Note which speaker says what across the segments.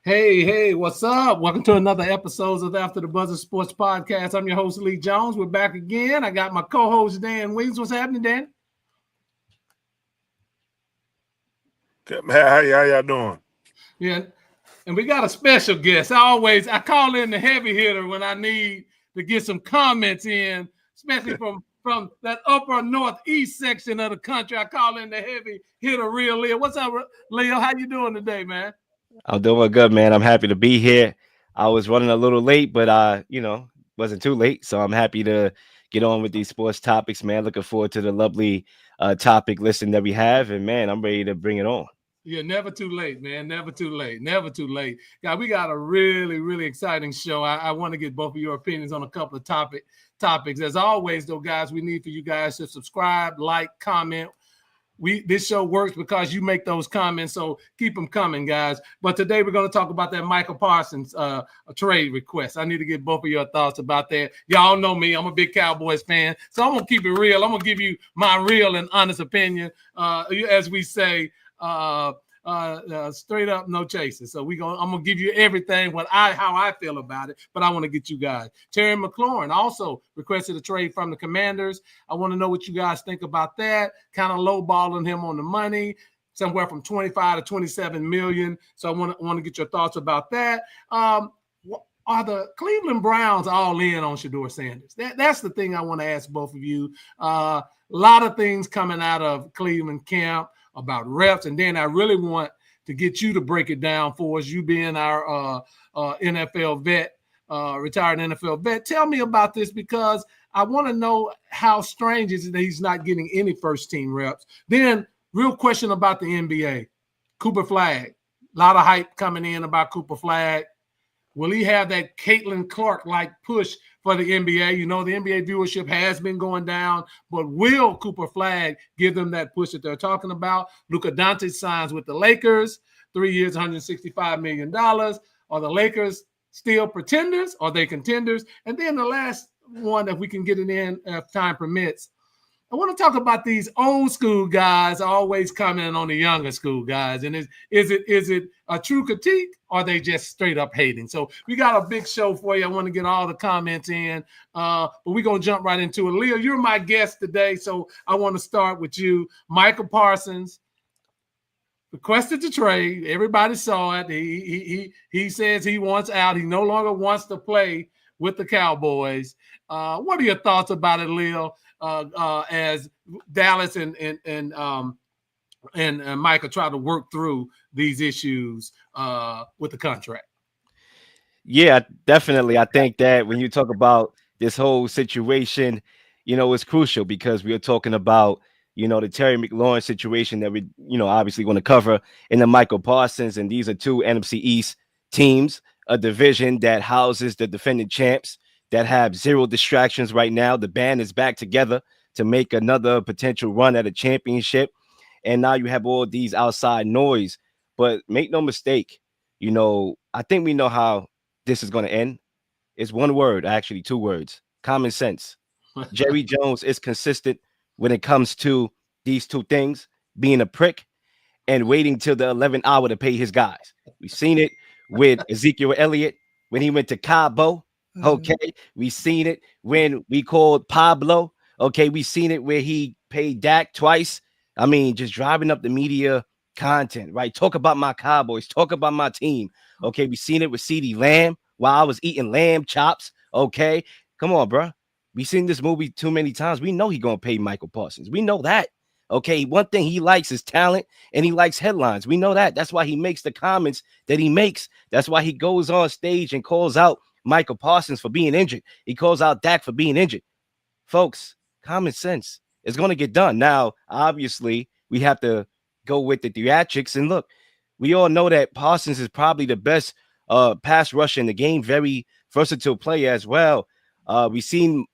Speaker 1: Hey, what's up? Welcome to another episode of After the Buzzer Sports Podcast. I'm your host, Lee Jones. We're back again. I got my co-host, Dan Wings. What's happening, Dan?
Speaker 2: Good, man. How y'all doing?
Speaker 1: Yeah, and we got a special guest. I call in the heavy hitter when I need to get some comments in, especially from that upper northeast section of the country. I call in the heavy hitter, real Leel. What's up, Leel? How you doing today, man?
Speaker 3: I'm doing good, man. I'm happy to be here. I was running a little late, but wasn't too late. So I'm happy to get on with these sports topics, man. Looking forward to the lovely topic listing that we have. And man, I'm ready to bring it on.
Speaker 1: Yeah, never too late, man. Never too late. Never too late. God, we got a really, really exciting show. I want to get both of your opinions on a couple of topics. As always, though, guys, we need for you guys to subscribe, like, comment. This show works because you make those comments, so keep them coming, guys. But today we're going to talk about that Michael Parsons trade request. I need to get both of your thoughts about that. Y'all know me. I'm a big Cowboys fan, so I'm going to keep it real. I'm going to give you my real and honest opinion, as we say, straight up, no chasing. So I'm gonna give you everything how I feel about it, but I want to get you guys. Terry McLaurin also requested a trade from the Commanders. I want to know what you guys think about that. Kind of lowballing him on the money, somewhere from 25 to 27 million. So I want to get your thoughts about that. Are the Cleveland Browns all in on Shedeur Sanders? That's the thing I want to ask both of you. A lot of things coming out of Cleveland camp about reps, and then I really want to get you to break it down for us, you being our NFL vet, retired NFL vet. Tell me about this, because I want to know how strange is it that he's not getting any first-team reps. Then, real question about the NBA. Cooper Flagg. A lot of hype coming in about Cooper Flagg. Will he have that Caitlin Clark-like push for the NBA? You know, the NBA viewership has been going down, but will Cooper Flagg give them that push that they're talking about? Luka Doncic signs with the Lakers, 3 years, $165 million. Are the Lakers still pretenders? Are they contenders? And then the last one, if we can get it in if time permits, I want to talk about these old school guys always commenting on the younger school guys. And is it a true critique, or are they just straight up hating? So we got a big show for you. I want to get all the comments in, but we're going to jump right into it. Leel, you're my guest today, so I want to start with you. Michael Parsons requested to trade. Everybody saw it. He says he wants out. He no longer wants to play with the Cowboys. What are your thoughts about it, Leel? As Dallas and Michael try to work through these issues with the contract?
Speaker 3: Yeah, definitely. I think that when you talk about this whole situation, it's crucial, because we are talking about, the Terry McLaurin situation that we, obviously going to cover, in the Michael Parsons. And these are two NFC East teams, a division that houses the defending champs, that have zero distractions right now. The band is back together to make another potential run at a championship. And now you have all these outside noise. But make no mistake, I think we know how this is going to end. It's one word, actually 2 words: common sense. Jerry Jones is consistent when it comes to these two things: being a prick and waiting till the 11th hour to pay his guys. We've seen it with Ezekiel Elliott when he went to Cabo. Okay, we seen it when we called Pablo. Okay, we seen it where he paid Dak twice. I mean, just driving up the media content, right? Talk about my Cowboys, talk about my team. Okay, we seen it with CeeDee Lamb while I was eating lamb chops. Okay, come on, bro. We seen this movie too many times. We know he gonna pay Michael Parsons. We know that. Okay, one thing he likes is talent, and he likes headlines. We know that. That's why he makes the comments that he makes. That's why he goes on stage and calls out Michael Parsons for being injured. He calls out Dak for being injured. Folks, common sense is going to get done. Now, obviously, we have to go with the theatrics. And look, we all know that Parsons is probably the best pass rusher in the game, very versatile player as well. We've seen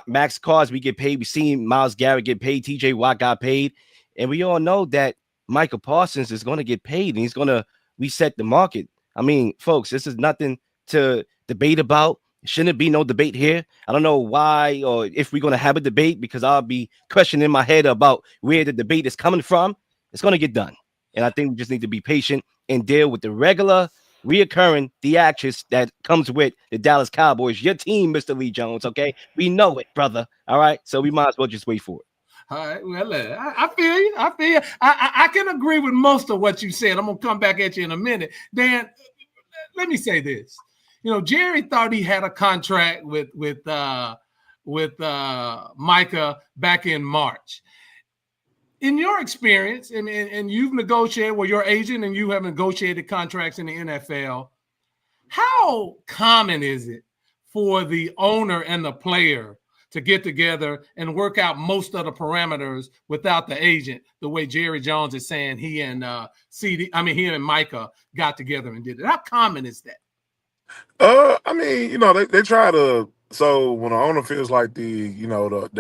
Speaker 3: Max Crosby get paid. We've seen Myles Garrett get paid. TJ Watt got paid. And we all know that Michael Parsons is going to get paid, and he's going to reset the market. I mean, folks, this is nothing to debate about. Shouldn't be no debate here. I don't know why, or if we're going to have a debate, because I'll be questioning in my head about where the debate is coming from. It's going to get done. And I think we just need to be patient and deal with the regular reoccurring the actress that comes with the Dallas Cowboys, your team, Mr. Lee Jones. Okay, we know it, brother. All right, so we might as well just wait for it.
Speaker 1: All right. Well, I feel you. I feel you. I can agree with most of what you said. I'm gonna come back at you in a minute. Dan, let me say this. Jerry thought he had a contract with Micah back in March. In your experience, and you've negotiated with your agent, and you have negotiated contracts in the NFL. How common is it for the owner and the player to get together and work out most of the parameters without the agent, the way Jerry Jones is saying he and he and Micah got together and did it? How common is that?
Speaker 2: I mean, they try to. So when the owner feels like the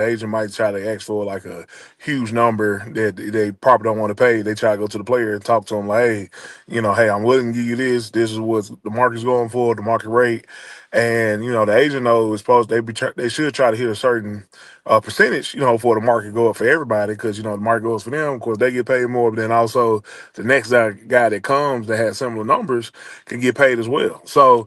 Speaker 2: agent might try to ask for like a huge number that they probably don't want to pay, they try to go to the player and talk to him like, hey, hey, I'm willing to give you this. This is what the market's going for, the market rate, and the agent knows supposed they should try to hit a certain percentage, for the market go up for everybody because the market goes for them. Of course, they get paid more, but then also the next guy that comes that has similar numbers can get paid as well. So.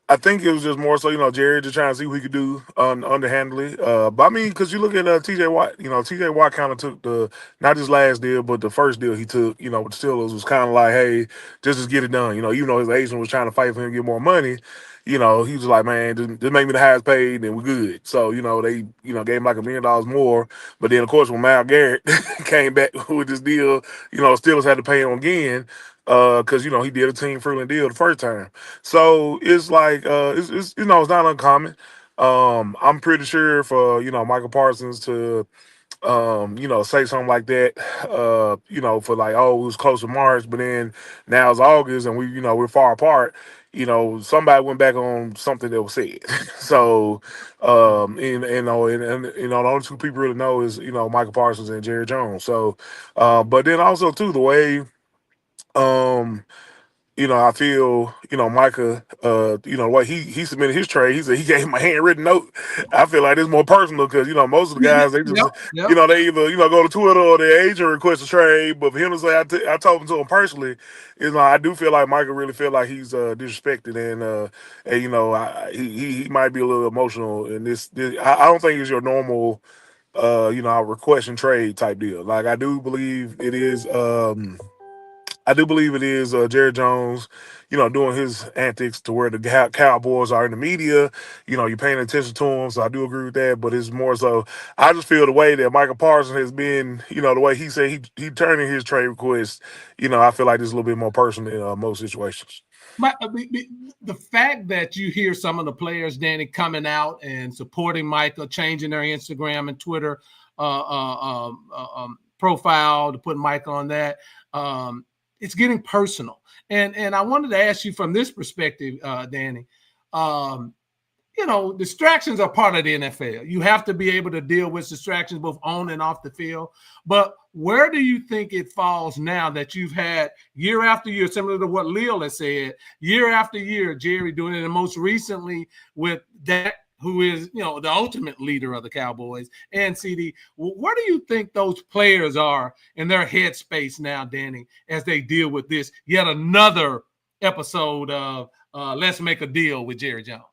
Speaker 2: I think it was just more so, Jerry just trying to see what he could do underhandedly. But I mean, because you look at TJ Watt, TJ Watt kind of took not his last deal, but the first deal he took, with the Steelers was kind of like, hey, just get it done. Even though his agent was trying to fight for him to get more money, he was like, man, just make me the highest paid and we're good. So, they, gave him like $1 million more. But then, of course, when Mal Garrett came back with this deal, Steelers had to pay him again because, he did a team friendly deal the first time. So it's like it's not uncommon. I'm pretty sure for Michael Parsons to say something like that, for like, oh, it was close to March, but then now it's August and we're far apart. Somebody went back on something that was said. So, the only two people really know is Michael Parsons and Jerry Jones. So, but then also too the way um I feel, Micah, the way he submitted his trade, he said he gave him a handwritten note. I feel like it's more personal because, most of the guys, they just,
Speaker 1: Yep, yep.
Speaker 2: they either, go to Twitter or their agent request a trade. But for him to say, I told him to him personally, it's like, I do feel like Micah really feel like he's disrespected and he might be a little emotional. And I don't think it's your normal, request and trade type deal. Like, I do believe it is Jerry Jones, doing his antics to where the Cowboys are in the media. You're paying attention to him, so I do agree with that. But it's more so, I just feel the way that Michael Parsons has been, the way he said he turned in his trade request. I feel like it's a little bit more personal in most situations.
Speaker 1: The fact that you hear some of the players, Danny, coming out and supporting Michael, changing their Instagram and Twitter profile to put Mike on that. It's getting personal. And I wanted to ask you from this perspective, Danny, distractions are part of the NFL. You have to be able to deal with distractions both on and off the field. But where do you think it falls now that you've had year after year, similar to what Leel has said, year after year, Jerry doing it, and most recently with Dak, who is, the ultimate leader of the Cowboys, and CD. Where do you think those players are in their headspace now, Danny, as they deal with this yet another episode of Let's Make a Deal with Jerry Jones?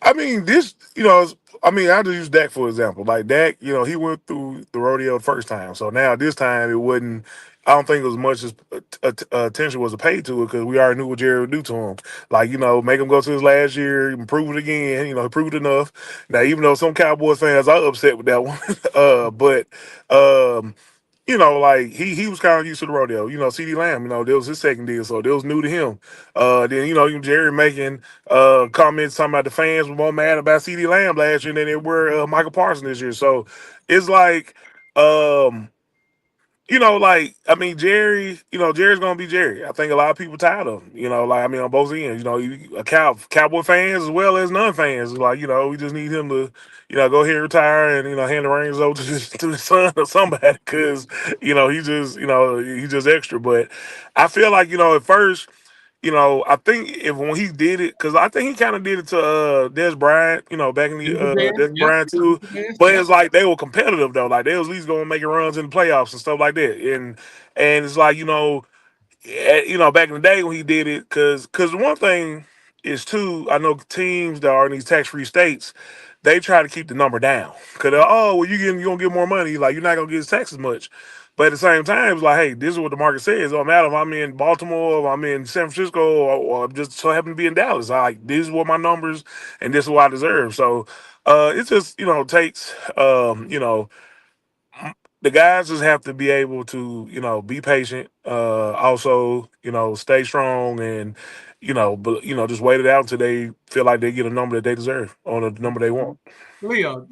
Speaker 2: I mean, I just use Dak for example. Like Dak, he went through the rodeo the first time. So now this time it wasn't. I don't think as much as attention was paid to it because we already knew what Jerry would do to him. Like, make him go to his last year, improve it again. He proved enough. Now, even though some Cowboys fans are upset with that one, but like he was kind of used to the rodeo. CD Lamb, that was his second deal, so that was new to him. Then even Jerry making comments talking about the fans were more mad about CD Lamb last year than they were Michael Parsons this year. So it's like I mean, Jerry, Jerry's gonna be Jerry. I think a lot of people tired of him. On both ends, Cowboy fans as well as non-fans. Like, we just need him to, go ahead and retire and hand the reins over to his son or somebody because, he's just extra. But I feel like, at first. I think if when he did it, because I think he kind of did it to Des Bryant, back in the Des
Speaker 1: Yep.
Speaker 2: Bryant too. But it's like they were competitive though, like they was at least going to make runs in the playoffs and stuff like that. And it's like back in the day when he did it, because one thing is too, I know teams that are in these tax free states, they try to keep the number down. Cause oh well, you gonna get more money, like you're not gonna get taxed as much. But at the same time, it's like, hey, this is what the market says. Oh, matter if I'm in Baltimore, or I'm in San Francisco, or just so happen to be in Dallas. I like this is what my numbers, and this is what I deserve. So, it just takes the guys just have to be able to, be patient. Also, stay strong and, but just wait it out until they feel like they get a number that they deserve on a number they want.
Speaker 1: Leo,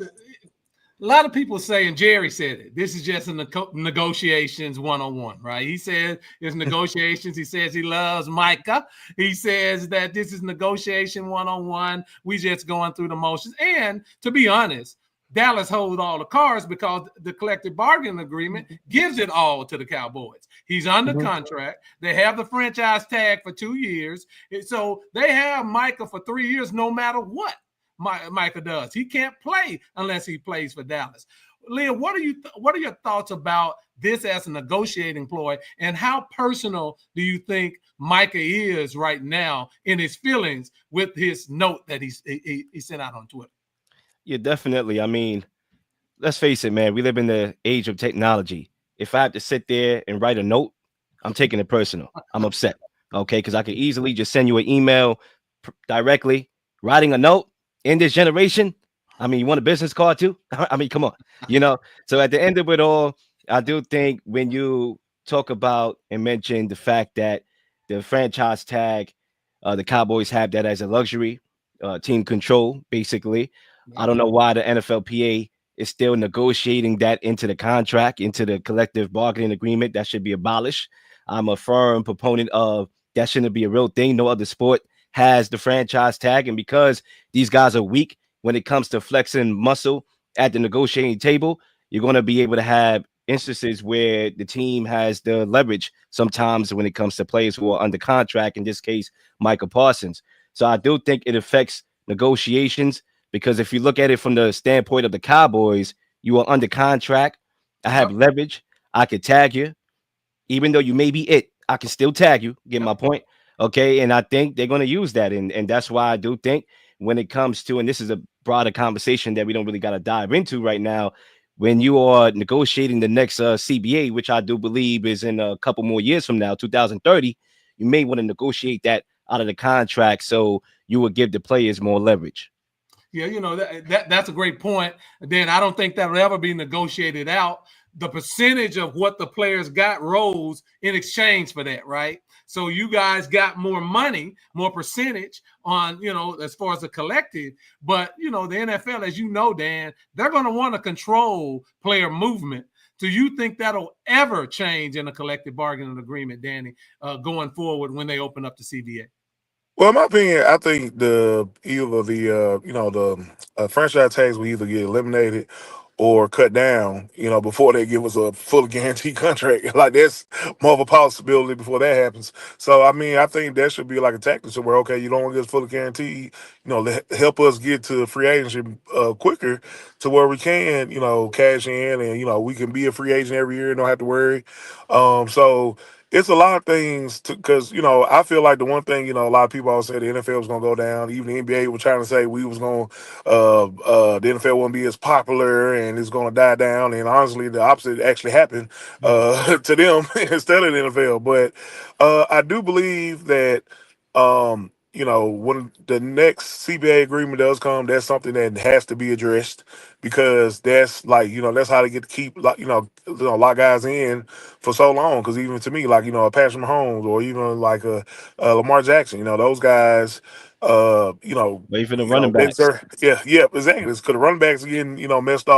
Speaker 1: a lot of people saying Jerry said it. This is just a negotiations 101, right? He said it's negotiations. He says he loves Micah. He says that this is negotiation 101. We just going through the motions. And to be honest, Dallas holds all the cards because the collective bargaining agreement gives it all to the Cowboys. He's under contract. They have the franchise tag for 2 years. So they have Micah for 3 years no matter what Micah does. He can't play unless he plays for Dallas. Leel, what are your thoughts about this as a negotiating ploy, and how personal do you think Micah is right now in his feelings with his note that he sent out on Twitter?
Speaker 3: Yeah, definitely. I mean, let's face it, man. We live in the age of technology. If I have to sit there and write a note, I'm taking it personal. I'm upset. Okay, because I could easily just send you an email directly. Writing a note in this generation. I mean, you want a business card too? I mean, come on. So at the end of it all, I do think when you talk about and mention the fact that the franchise tag, the Cowboys have that as a luxury, team control, basically. I don't know why the NFLPA is still negotiating that into the contract, into the collective bargaining agreement. That should be abolished. I'm a firm proponent of that shouldn't be a real thing. No other sport has the franchise tag. And because these guys are weak when it comes to flexing muscle at the negotiating table, you're going to be able to have instances where the team has the leverage sometimes when it comes to players who are under contract, in this case, Micah Parsons. So I do think it affects negotiations, because if you look at it from the standpoint of the Cowboys, you are under contract. I have leverage. I could tag you. Even though you may be it, I can still tag you. Get my point? Okay. And I think they're going to use that. And that's why I do think when it comes to, and this is a broader conversation that we don't really got to dive into right now, when you are negotiating the next CBA, which I do believe is in a couple more years from now, 2030, you may want to negotiate that out of the contract so you will give the players more leverage.
Speaker 1: Yeah, that's a great point. Then I don't think that will ever be negotiated out. The percentage of what the players got rose in exchange for that, right? So you guys got more money, more percentage on, as far as the collective. But, the NFL, as you know, Dan, they're going to want to control player movement. Do you think that'll ever change in a collective bargaining agreement, Danny, going forward when they open up the CBA?
Speaker 2: Well, in my opinion, I think the franchise tags will either get eliminated or cut down, before they give us a fully guaranteed contract. Like that's more of a possibility before that happens. So I mean, I think that should be like a tactic where okay, you don't want to get us fully guaranteed, help us get to free agency quicker to where we can, cash in and we can be a free agent every year and don't have to worry. So it's a lot of things because I feel like the one thing a lot of people always say the NFL was going to go down. Even the NBA was trying to say we was going the NFL won't be as popular and it's going to die down. And honestly, the opposite actually happened to them instead of the NFL. But I do believe that when the next CBA agreement does come, that's something that has to be addressed because that's like that's how they get to keep like a lot of guys in for so long. Because even to me, like a Patrick Mahomes or even like a Lamar Jackson, those guys,
Speaker 3: Wait for the running
Speaker 2: they
Speaker 3: backs.
Speaker 2: deserve, yeah, exactly. Because the running backs are getting messed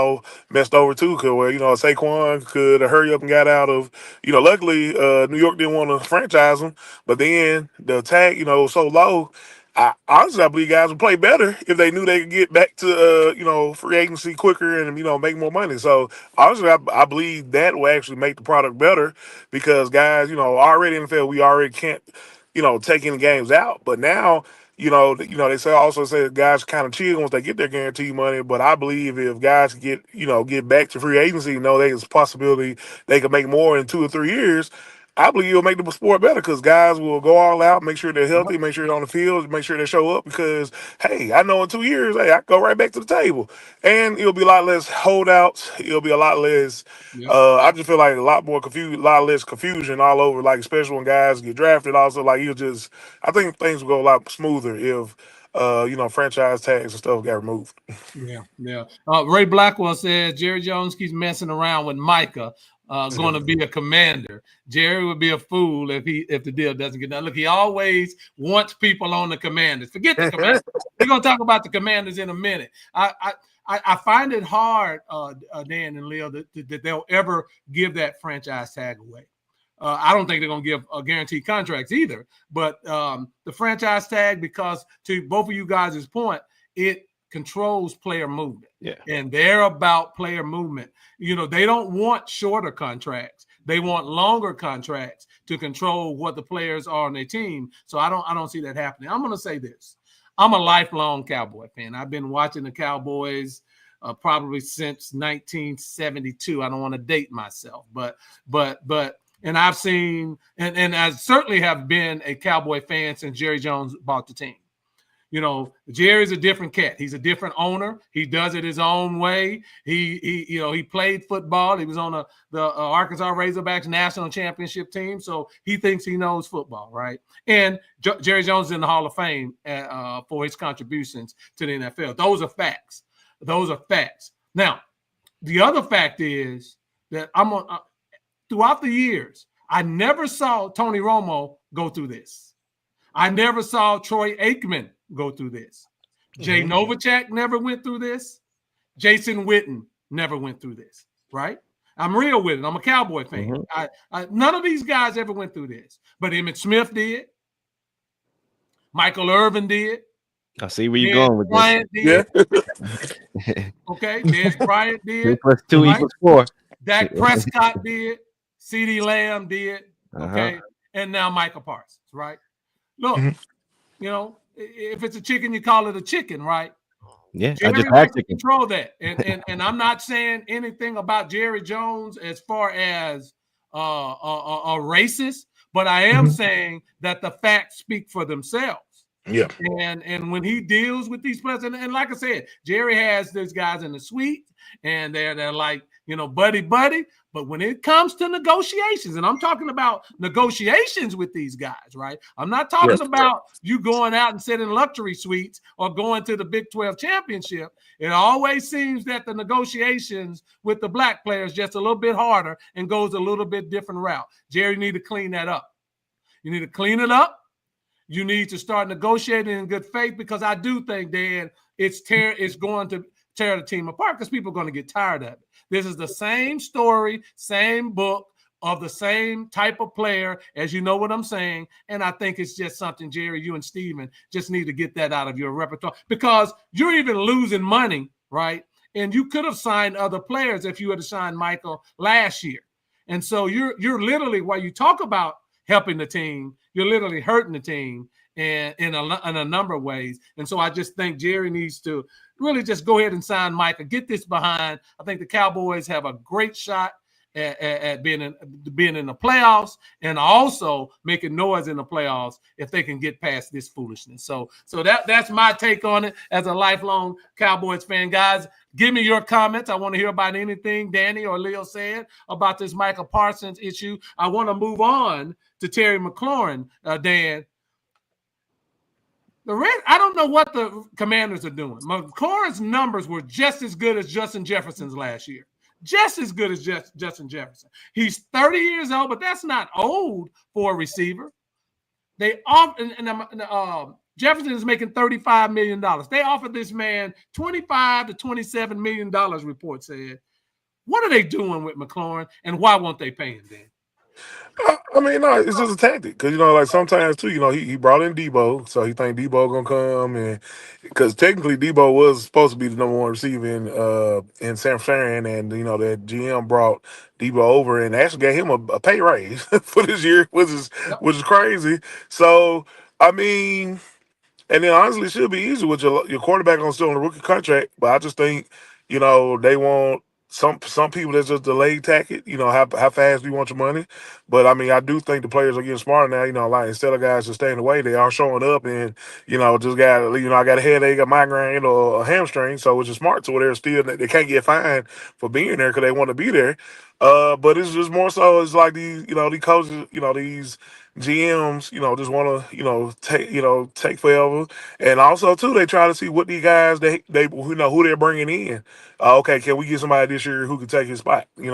Speaker 2: over too. Cause where Saquon could hurry up and got out of luckily New York didn't want to franchise him, but then the tag was so low. I believe guys would play better if they knew they could get back to free agency quicker and make more money. So honestly, I believe that will actually make the product better because guys, already in the field we already can't take any games out, but now. They say guys kind of chill once they get their guaranteed money. But I believe if guys get back to free agency, there's a possibility they could make more in 2 or 3 years. I believe it'll make the sport better because guys will go all out, make sure they're
Speaker 1: Yep.
Speaker 2: healthy, make sure they're on the field, make sure they show up. Because hey, I know in 2 years, hey, I can go right back to the table, and it'll be a lot less holdouts. It'll be a lot less.
Speaker 1: Yep.
Speaker 2: I just feel like a lot more a lot less confusion all over. Like especially when guys get drafted. Also, like you'll just, I think things will go a lot smoother if franchise tags and stuff got removed.
Speaker 1: Yeah, yeah. Ray Blackwell says Jerry Jones keeps messing around with Micah, going to be a commander. Jerry would be a fool if the deal doesn't get done. Look, he always wants people on the Commanders. Forget the Commanders. We're gonna talk about the Commanders in a minute. I find it hard, Dan and Leo, that they'll ever give that franchise tag away. I don't think they're going to give guaranteed contracts either. But the franchise tag, because to both of you guys' point, it controls player movement.
Speaker 3: Yeah.
Speaker 1: And they're about player movement. They don't want shorter contracts. They want longer contracts to control what the players are on their team. So I don't see that happening. I'm going to say this. I'm a lifelong Cowboy fan. I've been watching the Cowboys probably since 1972. I don't want to date myself, but and I've seen, and I certainly have been a Cowboy fan since Jerry Jones bought the team. Jerry's a different cat. He's a different owner. He does it his own way. He played football. He was on the Arkansas Razorbacks national championship team, so he thinks he knows football, right? And Jerry Jones is in the Hall of Fame for his contributions to the NFL. Those are facts. Those are facts. Now, the other fact is that throughout the years, I never saw Tony Romo go through this. I never saw Troy Aikman go through this. Jay Novacek never went through this. Jason Witten never went through this, right? I'm real with it. I'm a Cowboy fan. None of these guys ever went through this. But Emmitt Smith did. Michael Irvin did.
Speaker 3: I see where you're going with
Speaker 1: Bryant
Speaker 3: this.
Speaker 1: Did. Okay, Dez Bryant did.
Speaker 3: 2 + 2 = 4.
Speaker 1: Dak Prescott did. CeeDee Lamb did. Okay, and now Micah Parsons, right? Look, if it's a chicken, you call it a chicken, right?
Speaker 3: Yeah,
Speaker 1: Jerry
Speaker 3: I just
Speaker 1: likes to
Speaker 3: chicken.
Speaker 1: control that, and I'm not saying anything about Jerry Jones as far as a racist, but I am saying that the facts speak for themselves.
Speaker 2: Yeah.
Speaker 1: And when he deals with these players, and like I said, Jerry has these guys in the suite, and they're like, buddy. But when it comes to negotiations, and I'm talking about negotiations with these guys, right? I'm not talking about you going out and sitting in luxury suites or going to the Big 12 championship. It always seems that the negotiations with the black players just a little bit harder and goes a little bit different route. Jerry, you need to clean that up. You need to clean it up. You need to start negotiating in good faith, because I do think, Dan, it's going to tear the team apart because people are going to get tired of it. This is the same story, same book of the same type of player, as you know what I'm saying. And I think it's just something, Jerry, you and Steven just need to get that out of your repertoire, because you're even losing money, right? And you could have signed other players if you had signed Michael last year. And so you're literally, while you talk about helping the team, you're literally hurting the team and in a number of ways. And so I just think Jerry needs to really just go ahead and sign Micah, get this behind. I think the Cowboys have a great shot at being in the playoffs, and also making noise in the playoffs if they can get past this foolishness. So that's my take on it as a lifelong Cowboys fan. Guys, give me your comments. I want to hear about anything Danny or Leo said about this Micah Parsons issue. I want to move on to Terry McLaurin, Dan. I don't know what the Commanders are doing. McLaurin's numbers were just as good as Justin Jefferson's last year. Just as good as Justin Jefferson. He's 30 years old, but that's not old for a receiver. Jefferson is making $35 million. They offered this man $25 to $27 million, report said. What are they doing with McLaurin, and why won't they pay him then?
Speaker 2: I mean, no, it's just a tactic because like sometimes too, he brought in Debo, so he think Debo gonna come, and because technically Debo was supposed to be the number one receiver in San Fran, and that GM brought Debo over and actually gave him a pay raise for this year, which is crazy. So I mean, and then honestly, it should be easy with your quarterback on still on a rookie contract, but I just think they want some people that's just delayed tactic. You know how fast do you want your money? But I mean, I do think the players are getting smarter now. You know, like instead of guys just staying away, they are showing up and just got I got a headache, a migraine, or a hamstring. So it's just smart to where they're still they can't get fined for being there because they want to be there. But it's just more so it's like these these coaches these GMs just want to take forever, and also too they try to see what these guys they who they're bringing in. Okay, can we get somebody this year who can take his spot? They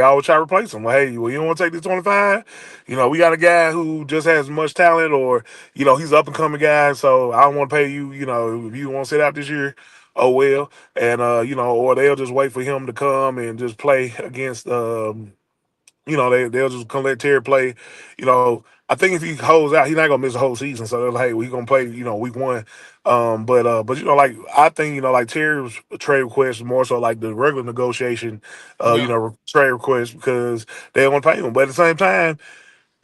Speaker 2: always try to replace him. Like, hey, well, you don't want to take this 25? We got a guy who just has much talent, or he's up and coming guy. So I don't want to pay you. If you want to sit out this year, oh well. And or they'll just wait for him to come and just play against. They'll just come let Terry play. I think if he holds out, he's not gonna miss the whole season. So they're like, hey, we gonna play, week one. But like I think, like Terry's trade request is more so like the regular negotiation,
Speaker 1: Yeah,
Speaker 2: trade request because they don't want to pay him. But at the same time,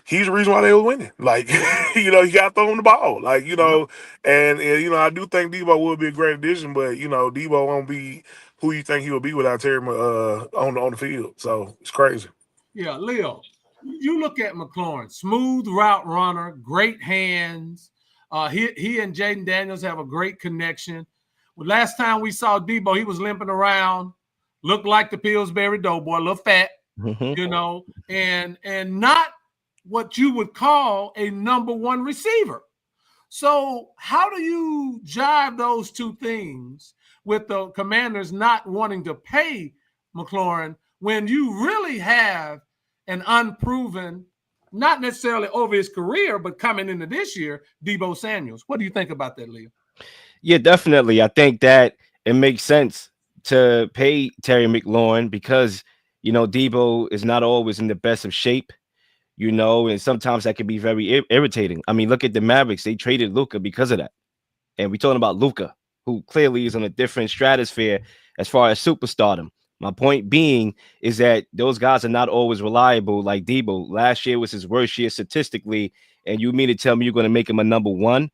Speaker 2: he's the reason why they were winning. Like, he got thrown the ball. Like,
Speaker 1: yeah,
Speaker 2: and I do think Debo will be a great addition, but Debo won't be who you think he will be without Terry on the field. So it's crazy.
Speaker 1: yeah. Leo, you look at McLaurin, smooth route runner, great hands. He and Jaden Daniels have a great connection. Well, last time we saw Debo, he was limping around, looked like the Pillsbury Doughboy, a little fat,
Speaker 3: Mhm.
Speaker 1: and not what you would call a number one receiver. So, how do you jive those two things with the Commanders not wanting to pay McLaurin when you really have an unproven, not necessarily over his career, but coming into this year, Debo Samuels? What do you think about that, Leo?
Speaker 3: Yeah, definitely. I think that it makes sense to pay Terry McLaurin because Debo is not always in the best of shape. And sometimes that can be very irritating. I mean, look at the Mavericks; they traded Luca because of that. And we're talking about Luca, who clearly is on a different stratosphere as far as superstardom. My point being is that those guys are not always reliable like Debo. Last year was his worst year statistically, and you mean to tell me you're going to make him a number one?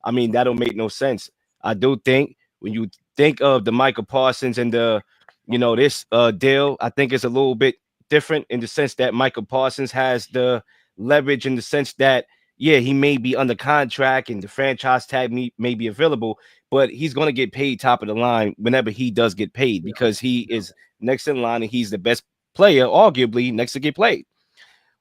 Speaker 3: I mean, that don't make no sense. I do think when you think of the Michael Parsons and this deal, I think it's a little bit different in the sense that Michael Parsons has the leverage in the sense that yeah, he may be under contract and the franchise tag may be available, but he's going to get paid top of the line whenever he does get paid
Speaker 1: Yeah,
Speaker 3: because he
Speaker 1: yeah,
Speaker 3: is next in line and he's the best player, arguably, next to get played.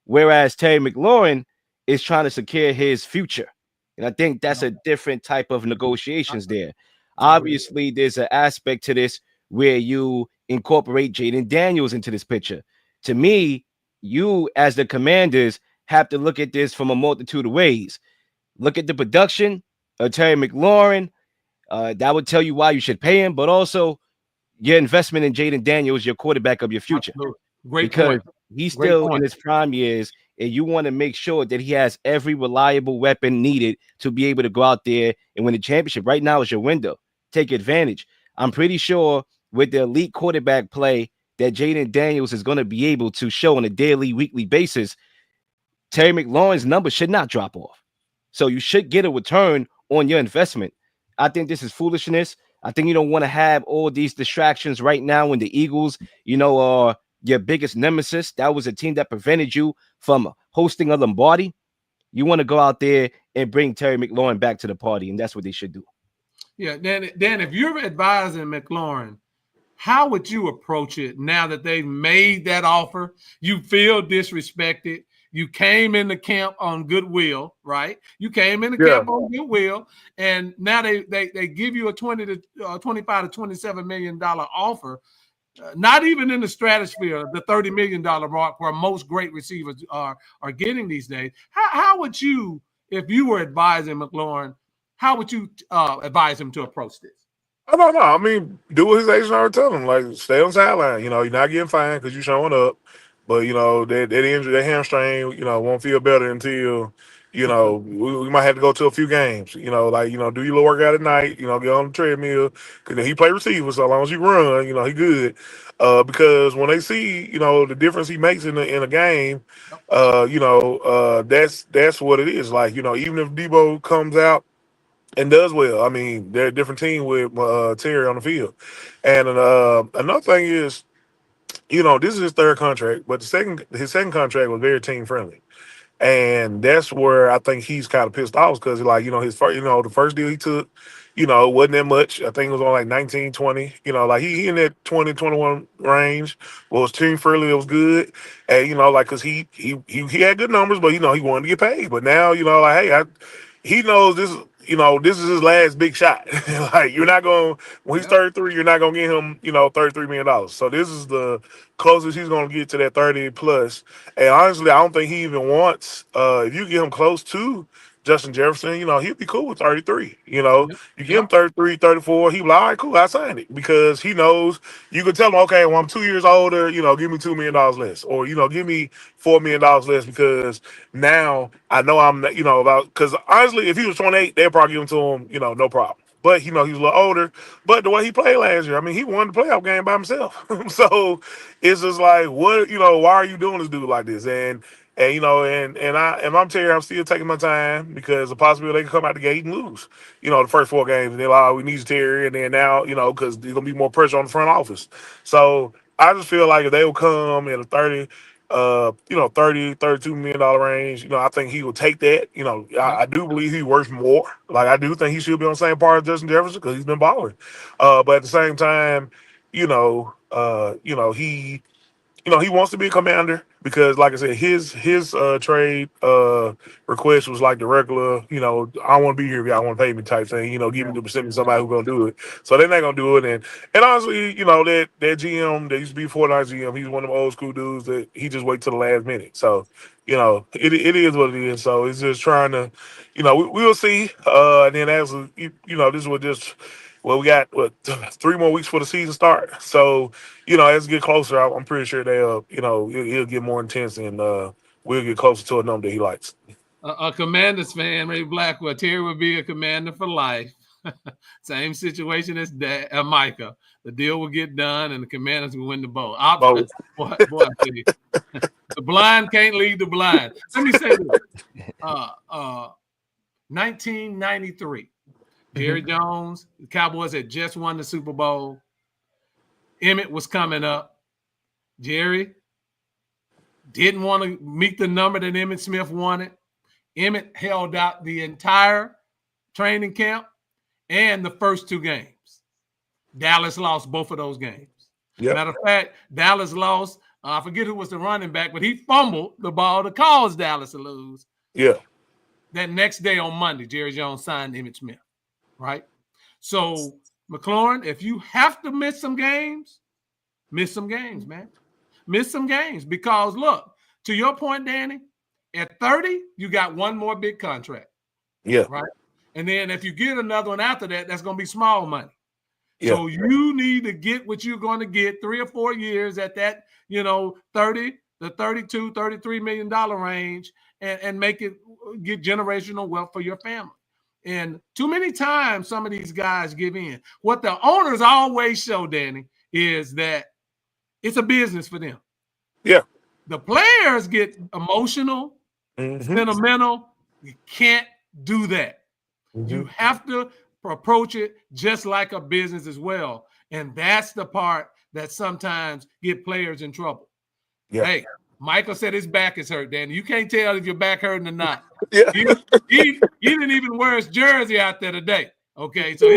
Speaker 3: Whereas Terry McLaurin is trying to secure his future. And I think that's
Speaker 1: yeah.
Speaker 3: a different type of negotiations there.
Speaker 1: I agree.
Speaker 3: Obviously, there's an aspect to this where you incorporate Jaden Daniels into this picture. To me, you as the commanders have to look at this from a multitude of ways. Look at the production of Terry McLaurin. That would tell you why you should pay him, but also your investment in Jaden Daniels, your quarterback of your future
Speaker 1: Absolutely. Great
Speaker 3: because
Speaker 1: point.
Speaker 3: he's
Speaker 1: Great
Speaker 3: still in
Speaker 1: point.
Speaker 3: his prime years, and you want to make sure that he has every reliable weapon needed to be able to go out there and win the championship. Right now is your window. Take advantage. I'm pretty sure with the elite quarterback play that Jaden Daniels is going to be able to show on a daily, weekly basis, Terry McLaurin's number should not drop off. So you should get a return on your investment. I think this is foolishness. I think you don't want to have all these distractions right now when the Eagles, are your biggest nemesis. That was a team that prevented you from hosting a Lombardi. You want to go out there and bring Terry McLaurin back to the party, and that's what they should do.
Speaker 1: Yeah, Dan, if you're advising McLaurin, how would you approach it now that they've made that offer? You feel disrespected. You came in the camp on goodwill, right? You came in the
Speaker 2: Yeah.
Speaker 1: camp on goodwill, and now they give you a 25 to 27 million dollar offer. Not even in the stratosphere, the $30 million mark, where most great receivers are getting these days. How would you, if you were advising McLaurin, how would you advise him to approach this?
Speaker 2: I don't know. I mean, do what his agent already tell him. Like, stay on the sideline. You're not getting fined because you're showing up. But that injury, that hamstring, won't feel better until we might have to go to a few games. Like do your little workout at night. Get on the treadmill because he play receiver. So as long as you run, he good. Because when they see the difference he makes in a game, that's what it is. Like even if Debo comes out and does well. I mean, they're a different team with Terry on the field. And another thing is, This is his third contract, but his second contract was very team friendly. And that's where I think he's kind of pissed off because, like, his first, the first deal he took, wasn't that much. I think it was on like 19, 20. Like he in that 20, 21 range. Was team friendly, it was good. And, like, because he had good numbers, but, he wanted to get paid. But now, like, hey, he knows this is his last big shot. Like, you're not going, when he's 33, you're not going to get him, $33 million. So this is the closest he's going to get to that 30 plus. And honestly, I don't think he even wants, if you get him close to Justin Jefferson, he'll be cool with 33.
Speaker 1: Yep.
Speaker 2: You give him 33, 34, he'll be like, all right, cool, I signed it. Because he knows you can tell him, okay, well, I'm 2 years older, give me $2 million less. Or, give me $4 million less because now I know I'm, about, because honestly, if he was 28, they'd probably give him to him, no problem. But, he's a little older. But the way he played last year, I mean, he won the playoff game by himself. So it's just like, what, why are you doing this dude like this? And I'm telling you, I'm still taking my time because the possibility they can come out the gate and lose, the first 4 games. And they're like, oh, we need Terry. And then now, because there's going to be more pressure on the front office. So I just feel like if they will come in a 32 million dollar range, I think he will take that. I do believe he's worth more. Like, I do think he should be on the same par as Justin Jefferson because he's been balling. But at the same time, he wants to be a commander because, like I said, his trade request was like the regular, I want to be here if y'all want to pay me type thing. Give me the percentage of somebody who's gonna do it. So they're not gonna do it. And honestly, that GM that used to be 49 GM, he's one of them old school dudes that he just wait till the last minute. So it is what it is. So it's just trying to, we will see. And then as this will just. Well, we got 3 more weeks for the season start. So, as we get closer, I'm pretty sure he'll get more intense and we'll get closer to a number that he likes.
Speaker 1: A Commanders fan, Ray Blackwell, Terry would be a Commander for life. Same situation as Micah. The deal will get done and the Commanders will win the bowl. Boy, the blind can't lead the blind. Let me say this. 1993. Jerry Jones, the Cowboys had just won the Super Bowl. Emmett was coming up. Jerry didn't want to meet the number that Emmitt Smith wanted. Emmett held out the entire training camp and the first 2 games. Dallas lost both of those games. Yep. Matter of fact, Dallas lost. I forget who was the running back, but he fumbled the ball to cause Dallas to lose.
Speaker 2: Yeah.
Speaker 1: That next day on Monday, Jerry Jones signed Emmitt Smith. Right? So, McLaurin, if you have to miss some games, man. Miss some games because, look, to your point, Danny, at 30, you got 1 more big contract.
Speaker 2: Yeah.
Speaker 1: Right? And then if you get another one after that, that's going to be small money.
Speaker 2: Yeah.
Speaker 1: So you need to get what you're going to get 3 or 4 years at that, 30, the 32, $33 million range and make it get generational wealth for your family. And too many times, some of these guys give in. What the owners always show, Danny, is that it's a business for them.
Speaker 2: Yeah.
Speaker 1: The players get emotional, sentimental. You can't do that. You have to approach it just like a business as well. And that's the part that sometimes get players in trouble. Yeah. Hey, Michael said his back is hurt, Danny. You can't tell if your back hurting or not.
Speaker 2: Yeah.
Speaker 1: He didn't even wear his jersey out there today. Okay, so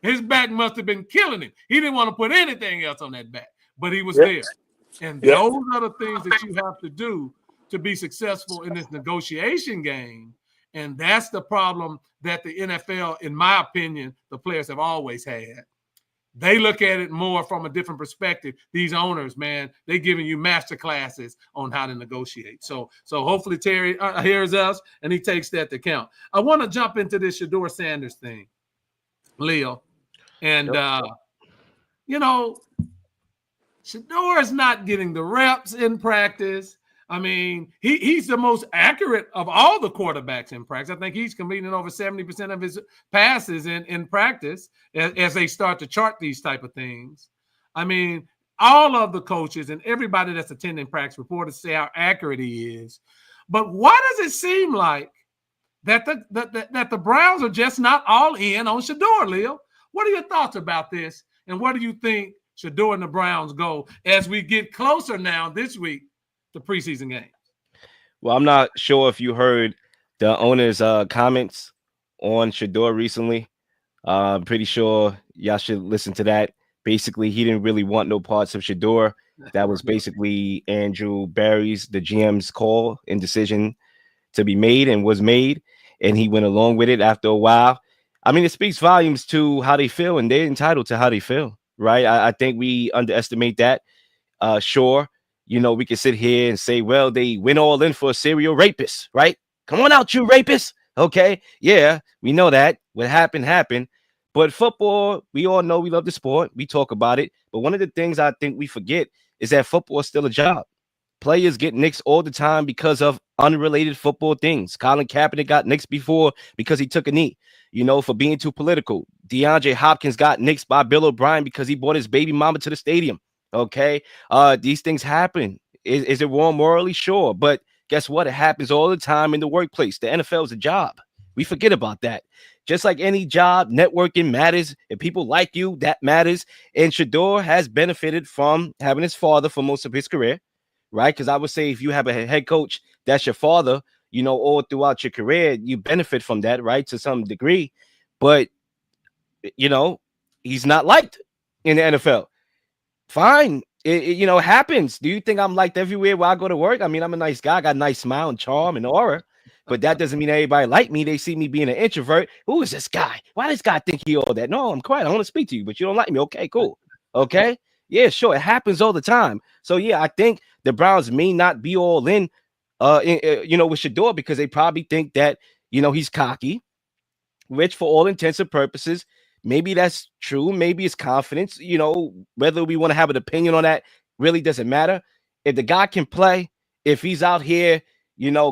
Speaker 1: his back must have been killing him. He didn't want to put anything else on that back, but he was there. And those are the things that you have to do to be successful in this negotiation game. And that's the problem that the NFL, in my opinion, the players have always had. They look at it more from a different perspective. These owners, man, they're giving you master classes on how to negotiate. So hopefully Terry hears us and he takes that to count. I want to jump into this Shedeur Sanders thing, Leel. And, Shedeur is not getting the reps in practice. I mean, he's the most accurate of all the quarterbacks in practice. I think he's completing over 70% of his passes in practice as they start to chart these type of things. I mean, all of the coaches and everybody that's attending practice reporters say how accurate he is. But why does it seem like that the Browns are just not all in on Shedeur, Leel? What are your thoughts about this? And what do you think Shador and the Browns go as we get closer now this week to preseason games?
Speaker 3: Well, I'm not sure if you heard the owner's comments on Shador recently. I'm pretty sure y'all should listen to that. Basically, he didn't really want no parts of Shador. That was basically Andrew Barry's, the GM's call and decision to be made and was made. And he went along with it after a while. I mean, it speaks volumes to how they feel, and they're entitled to how they feel, right? I think we underestimate that. Sure, we can sit here and say, well, they went all in for a serial rapist, right? Come on out, you rapists. Okay. Yeah, we know that. What happened, happened. But football, we all know we love the sport. We talk about it. But one of the things I think we forget is that football is still a job. Players get nixed all the time because of unrelated football things. Colin Kaepernick got nixed before because he took a knee, for being too political. DeAndre Hopkins got nixed by Bill O'Brien because he brought his baby mama to the stadium. Okay. These things happen. Is it wrong morally? Sure. But guess what? It happens all the time in the workplace. The NFL is a job. We forget about that. Just like any job, networking matters. If people like you, that matters. And Shador has benefited from having his father for most of his career, right? Because I would say if you have a head coach that's your father, all throughout your career, you benefit from that, right? To some degree. But, he's not liked in the NFL. Fine. It happens. Do you think I'm liked everywhere where I go to work? I mean, I'm a nice guy. I got a nice smile and charm and aura. But that doesn't mean everybody like me. They see me being an introvert. Who is this guy? Why does this guy think he all that? No, I'm quiet. I want to speak to you, but you don't like me. Okay, cool. Okay. Yeah, sure. It happens all the time. So yeah, I think the Browns may not be all in with Shador because they probably think that, he's cocky, which for all intents and purposes, maybe that's true. Maybe it's confidence. Whether we want to have an opinion on that really doesn't matter. If the guy can play, if he's out here,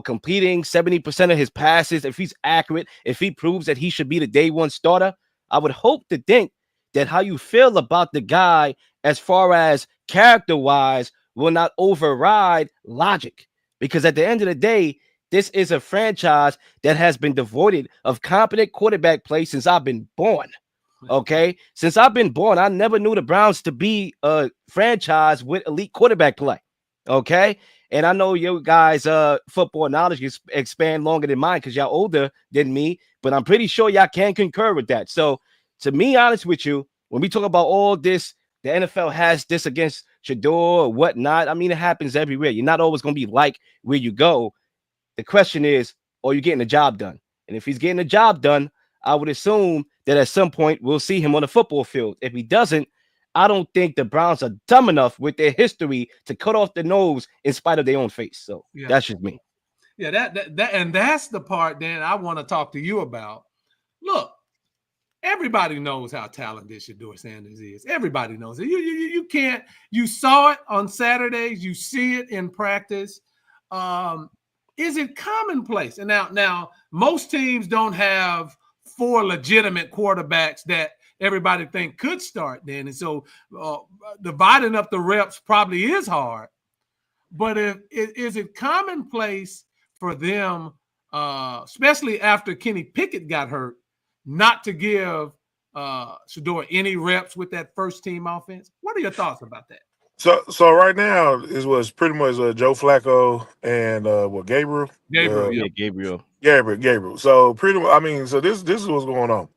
Speaker 3: completing 70% of his passes, if he's accurate, if he proves that he should be the day one starter, I would hope to think that how you feel about the guy as far as character-wise will not override logic. Because at the end of the day, this is a franchise that has been devoid of competent quarterback play since I've been born. Okay? Since I've been born, I never knew the Browns to be a franchise with elite quarterback play. Okay? And I know you guys' football knowledge can expand longer than mine because y'all older than me, but I'm pretty sure y'all can concur with that. So, to be honest with you, when we talk about all this, the NFL has this against Shador or whatnot. I mean, it happens everywhere. You're not always going to be like where you go. The question is, are you getting the job done? And if he's getting the job done, I would assume that at some point we'll see him on the football field. If he doesn't, I don't think the Browns are dumb enough with their history to cut off the nose in spite of their own face. So that's just me.
Speaker 1: Yeah, that and that's the part, Dan, I want to talk to you about. Look, everybody knows how talented Shador Sanders is. Everybody knows it. You can't. You saw it on Saturdays. You see it in practice. Is it commonplace? And now most teams don't have four legitimate quarterbacks that everybody think could start then. And so dividing up the reps probably is hard. But is it commonplace for them, especially after Kenny Pickett got hurt, not to give Shador any reps with that first team offense? What are your thoughts about that?
Speaker 2: So right now it was pretty much Joe Flacco and Gabriel. Gabriel. So pretty much, I mean, so this is what's going on.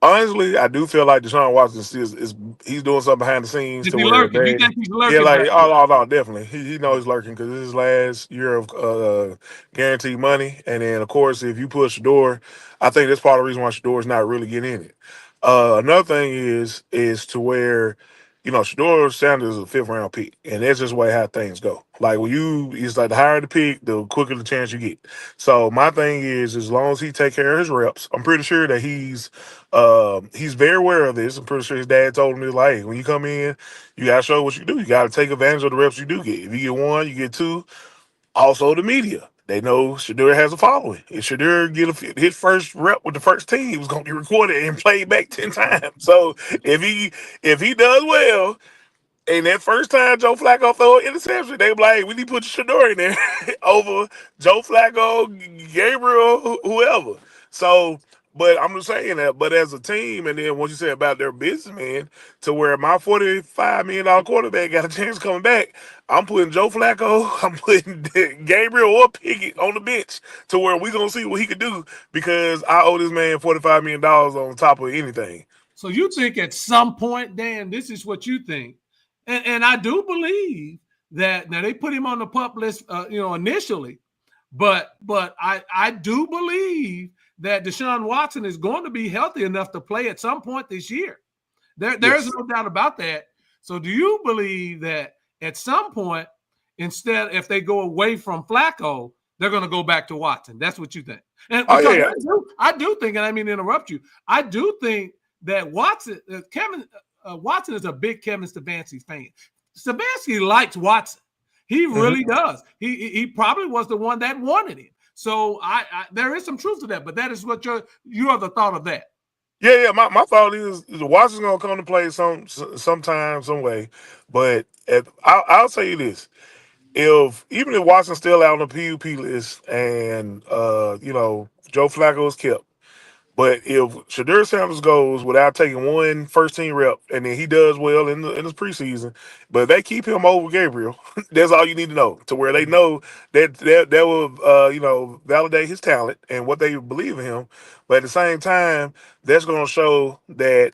Speaker 2: Honestly, I do feel like Deshaun Watson is he's doing something behind the scenes to where
Speaker 1: lurking? You think he's lurking?
Speaker 2: Yeah, like no, definitely he knows he's lurking because this is his last year of guaranteed money, and then of course if you push Shador, I think that's part of the reason why Shador is not really getting in it. Another thing is to where Shador Sanders is a fifth round pick, and that's just the way how things go. Like it's like the higher the pick, the quicker the chance you get. So my thing is, as long as he take care of his reps, I'm pretty sure that he's very aware of this. I'm pretty sure his dad told him, he's like, hey, when you come in, you gotta show what you do. You gotta take advantage of the reps you do get. If you get one, you get two. Also, the media. They know Shador has a following. If Shador his first rep with the first team, he was going to be recorded and played back 10 times. So if he does well, and that first time Joe Flacco throw an interception, they be like, hey, we need to put Shador in there over Joe Flacco, Gabriel, whoever. So But I'm just saying that. But as a team, and then what you said about their businessman, to where my $45 million quarterback got a chance coming back, I'm putting Joe Flacco, I'm putting Gabriel or Pickett on the bench to where we gonna see what he could do because I owe this man $45 million on top of anything.
Speaker 1: So you think at some point, Dan, this is what you think, and I do believe that now they put him on the pup list, initially, but I do believe that Deshaun Watson is going to be healthy enough to play at some point this year. There's
Speaker 2: Yes.
Speaker 1: no doubt about that. So do you believe that at some point, instead, if they go away from Flacco, they're going to go back to Watson? That's what you think. And
Speaker 2: Oh
Speaker 1: because
Speaker 2: yeah,
Speaker 1: I do think, and I mean to interrupt you, I do think that Watson is a big Kevin Stefanski fan. Stefanski likes Watson. He really does. He probably was the one that wanted him. So there is some truth to that, but that is what you have the thought of that.
Speaker 2: yeah. My thought is Watson's gonna come to play sometime, some way. But I'll tell you this: even if Watson's still out on the PUP list and Joe Flacco is kept. But if Shadur Sanders goes without taking one first team rep, and then he does well in his preseason, but they keep him over Gabriel, that's all you need to know. To where they know that will validate his talent and what they believe in him. But at the same time, that's going to show that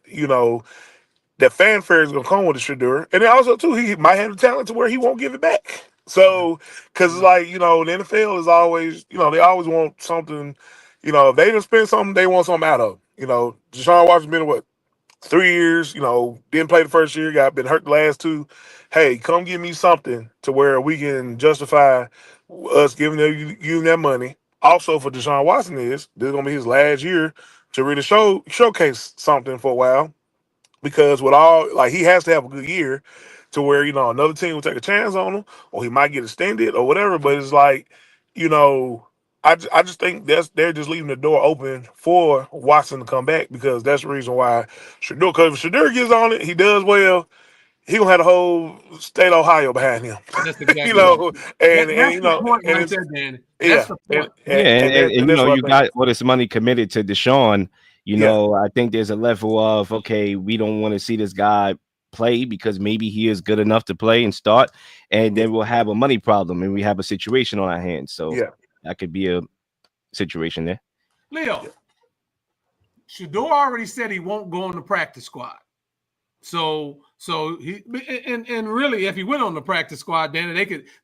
Speaker 2: that fanfare is gonna come with the Shadur, and then also too he might have the talent to where he won't give it back. So, because it's like the NFL is always they always want something. If they didn't spend something, they want something out of. Deshaun Watson been what 3 years. Didn't play the first year, got been hurt the last two. Hey, come give me something to where we can justify us giving you that money. Also, for Deshaun Watson, this is gonna be his last year to really showcase something for a while because with all like he has to have a good year to where another team will take a chance on him or he might get extended or whatever. But it's like you know I just think they're just leaving the door open for Watson to come back because that's the reason why Shadur, because if Shadur gets on it, he does well. He gonna have the whole state of Ohio behind him,
Speaker 1: That's
Speaker 2: you
Speaker 1: exactly right.
Speaker 2: know, and
Speaker 1: That's the point
Speaker 2: and
Speaker 1: right
Speaker 2: it's
Speaker 1: there, Danny. That's
Speaker 2: yeah,
Speaker 1: the
Speaker 2: and
Speaker 1: point.
Speaker 2: and,
Speaker 3: Yeah,
Speaker 2: and, that, and
Speaker 3: and
Speaker 2: that's what
Speaker 3: you
Speaker 2: I think.
Speaker 3: got all this money committed to Deshaun.
Speaker 2: Yeah,
Speaker 3: I think there's a level of okay, we don't want to see this guy play because maybe he is good enough to play and start, and
Speaker 2: yeah,
Speaker 3: then we'll have a money problem and we have a situation on our hands. So
Speaker 2: yeah,
Speaker 3: that could be a situation there.
Speaker 1: Leo,
Speaker 2: yeah.
Speaker 1: Shador already said he won't go on the practice squad. So he and really, if he went on the practice squad, then